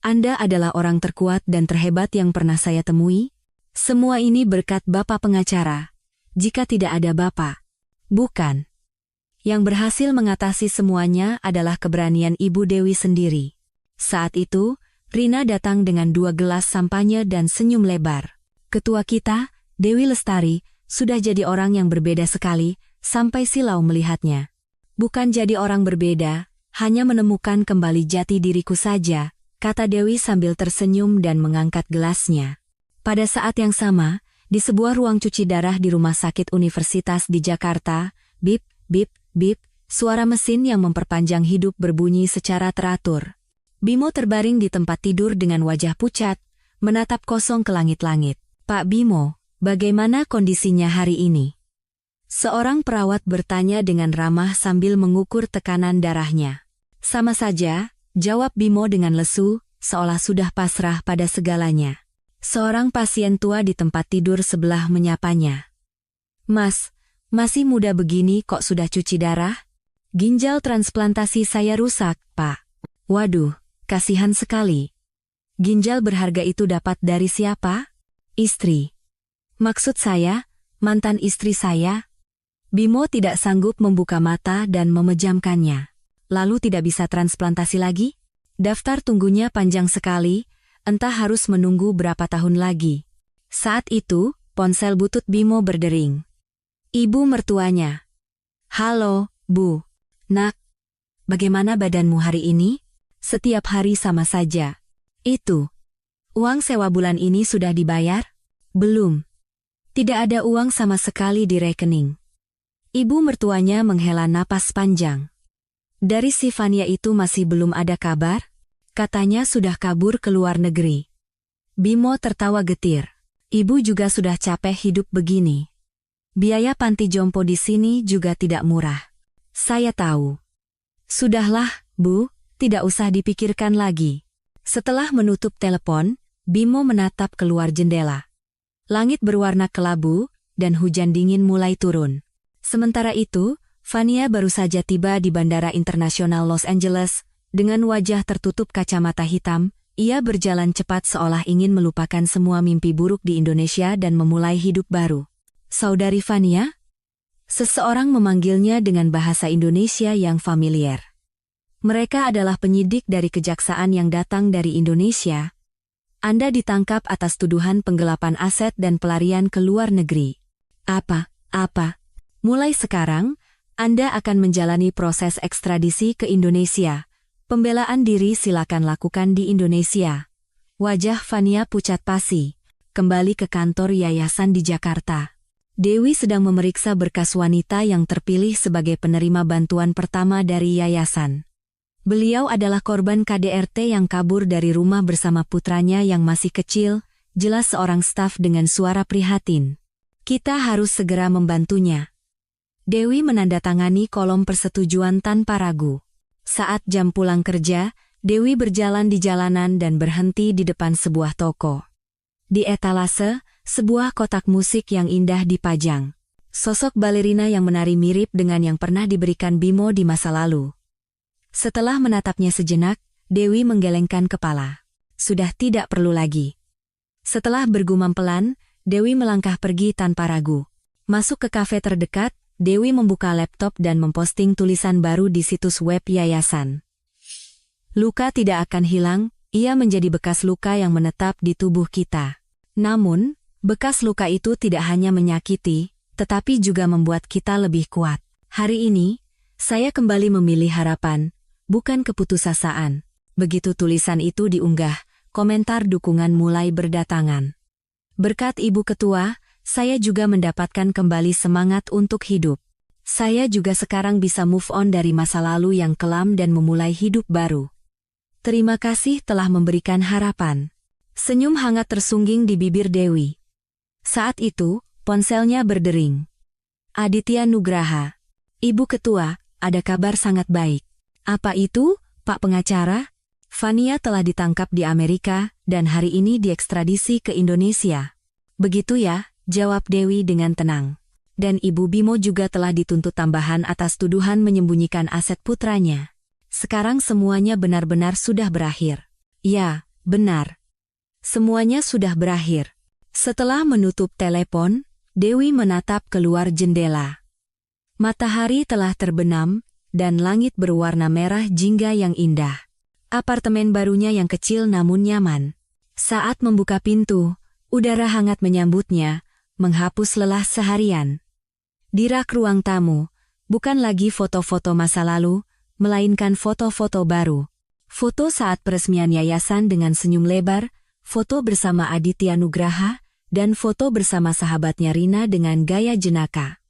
Speaker 1: Anda adalah orang terkuat dan terhebat yang pernah saya temui. Semua ini berkat Bapak Pengacara. Jika tidak ada Bapak, bukan. Yang berhasil mengatasi semuanya adalah keberanian Ibu Dewi sendiri. Saat itu, Rina datang dengan 2 gelas sampanye dan senyum lebar. Ketua kita, Dewi Lestari, sudah jadi orang yang berbeda sekali, sampai silau melihatnya. Bukan jadi orang berbeda, hanya menemukan kembali jati diriku saja, kata Dewi sambil tersenyum dan mengangkat gelasnya. Pada saat yang sama, di sebuah ruang cuci darah di Rumah Sakit Universitas di Jakarta, bip, bip, bip, suara mesin yang memperpanjang hidup berbunyi secara teratur. Bimo terbaring di tempat tidur dengan wajah pucat, menatap kosong ke langit-langit. Pak Bimo, bagaimana kondisinya hari ini? Seorang perawat bertanya dengan ramah sambil mengukur tekanan darahnya. Sama saja, jawab Bimo dengan lesu, seolah sudah pasrah pada segalanya. Seorang pasien tua di tempat tidur sebelah menyapanya. Mas, masih muda begini kok sudah cuci darah? Ginjal transplantasi saya rusak, Pak. Waduh, kasihan sekali. Ginjal berharga itu dapat dari siapa? Istri. Maksud saya, mantan istri saya. Bimo tidak sanggup membuka mata dan memejamkannya. Lalu tidak bisa transplantasi lagi? Daftar tunggunya panjang sekali. Entah harus menunggu berapa tahun lagi. Saat itu, ponsel butut Bimo berdering. Ibu mertuanya. Halo, Bu. Nak. Bagaimana badanmu hari ini? Setiap hari sama saja. Itu. Uang sewa bulan ini sudah dibayar? Belum. Tidak ada uang sama sekali di rekening. Ibu mertuanya menghela napas panjang. Dari si Vania itu masih belum ada kabar? Katanya sudah kabur ke luar negeri. Bimo tertawa getir. Ibu juga sudah capek hidup begini. Biaya panti jompo di sini juga tidak murah. Saya tahu. Sudahlah, Bu, tidak usah dipikirkan lagi. Setelah menutup telepon, Bimo menatap keluar jendela. Langit berwarna kelabu, dan hujan dingin mulai turun. Sementara itu, Vania baru saja tiba di Bandara Internasional Los Angeles. Dengan wajah tertutup kacamata hitam, ia berjalan cepat seolah ingin melupakan semua mimpi buruk di Indonesia dan memulai hidup baru. Saudari Vania? Seseorang memanggilnya dengan bahasa Indonesia yang familiar. Mereka adalah penyidik dari kejaksaan yang datang dari Indonesia. Anda ditangkap atas tuduhan penggelapan aset dan pelarian ke luar negeri. Apa? Mulai sekarang, Anda akan menjalani proses ekstradisi ke Indonesia. Pembelaan diri silakan lakukan di Indonesia. Wajah Fania pucat pasi. Kembali ke kantor yayasan di Jakarta. Dewi sedang memeriksa berkas wanita yang terpilih sebagai penerima bantuan pertama dari yayasan. Beliau adalah korban KDRT yang kabur dari rumah bersama putranya yang masih kecil, jelas seorang staf dengan suara prihatin. Kita harus segera membantunya. Dewi menandatangani kolom persetujuan tanpa ragu. Saat jam pulang kerja, Dewi berjalan di jalanan dan berhenti di depan sebuah toko. Di etalase, sebuah kotak musik yang indah dipajang. Sosok balerina yang menari mirip dengan yang pernah diberikan Bimo di masa lalu. Setelah menatapnya sejenak, Dewi menggelengkan kepala. Sudah tidak perlu lagi. Setelah bergumam pelan, Dewi melangkah pergi tanpa ragu. Masuk ke kafe terdekat, Dewi membuka laptop dan memposting tulisan baru di situs web yayasan. Luka tidak akan hilang, ia menjadi bekas luka yang menetap di tubuh kita. Namun, bekas luka itu tidak hanya menyakiti, tetapi juga membuat kita lebih kuat. Hari ini, saya kembali memilih harapan, bukan keputusasaan. Begitu tulisan itu diunggah, komentar dukungan mulai berdatangan. Berkat Ibu Ketua, saya juga mendapatkan kembali semangat untuk hidup. Saya juga sekarang bisa move on dari masa lalu yang kelam dan memulai hidup baru. Terima kasih telah memberikan harapan. Senyum hangat tersungging di bibir Dewi. Saat itu, ponselnya berdering. Aditya Nugraha. Ibu Ketua, ada kabar sangat baik. Apa itu, Pak Pengacara? Fania telah ditangkap di Amerika dan hari ini diekstradisi ke Indonesia. Begitu ya, jawab Dewi dengan tenang. Dan Ibu Bimo juga telah dituntut tambahan atas tuduhan menyembunyikan aset putranya. Sekarang semuanya benar-benar sudah berakhir. Ya, benar. Semuanya sudah berakhir. Setelah menutup telepon, Dewi menatap keluar jendela. Matahari telah terbenam, dan langit berwarna merah jingga yang indah. Apartemen barunya yang kecil namun nyaman. Saat membuka pintu, udara hangat menyambutnya, menghapus lelah seharian. Di rak ruang tamu, bukan lagi foto-foto masa lalu, melainkan foto-foto baru. Foto saat peresmian yayasan dengan senyum lebar, foto bersama Aditya Nugraha, dan foto bersama sahabatnya Rina dengan gaya jenaka.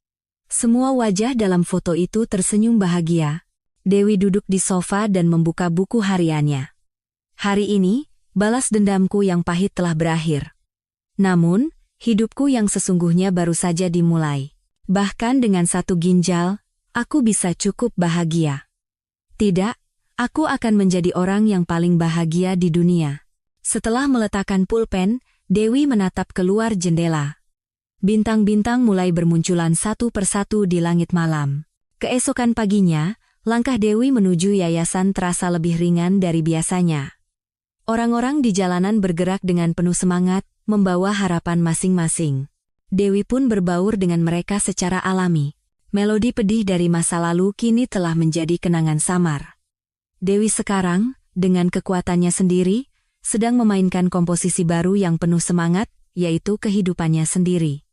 Speaker 1: Semua wajah dalam foto itu tersenyum bahagia. Dewi duduk di sofa dan membuka buku hariannya. Hari ini, balas dendamku yang pahit telah berakhir. Namun, hidupku yang sesungguhnya baru saja dimulai. Bahkan dengan satu ginjal, aku bisa cukup bahagia. Tidak, aku akan menjadi orang yang paling bahagia di dunia. Setelah meletakkan pulpen, Dewi menatap keluar jendela. Bintang-bintang mulai bermunculan satu persatu di langit malam. Keesokan paginya, langkah Dewi menuju yayasan terasa lebih ringan dari biasanya. Orang-orang di jalanan bergerak dengan penuh semangat, membawa harapan masing-masing. Dewi pun berbaur dengan mereka secara alami. Melodi pedih dari masa lalu kini telah menjadi kenangan samar. Dewi sekarang, dengan kekuatannya sendiri, sedang memainkan komposisi baru yang penuh semangat, yaitu kehidupannya sendiri.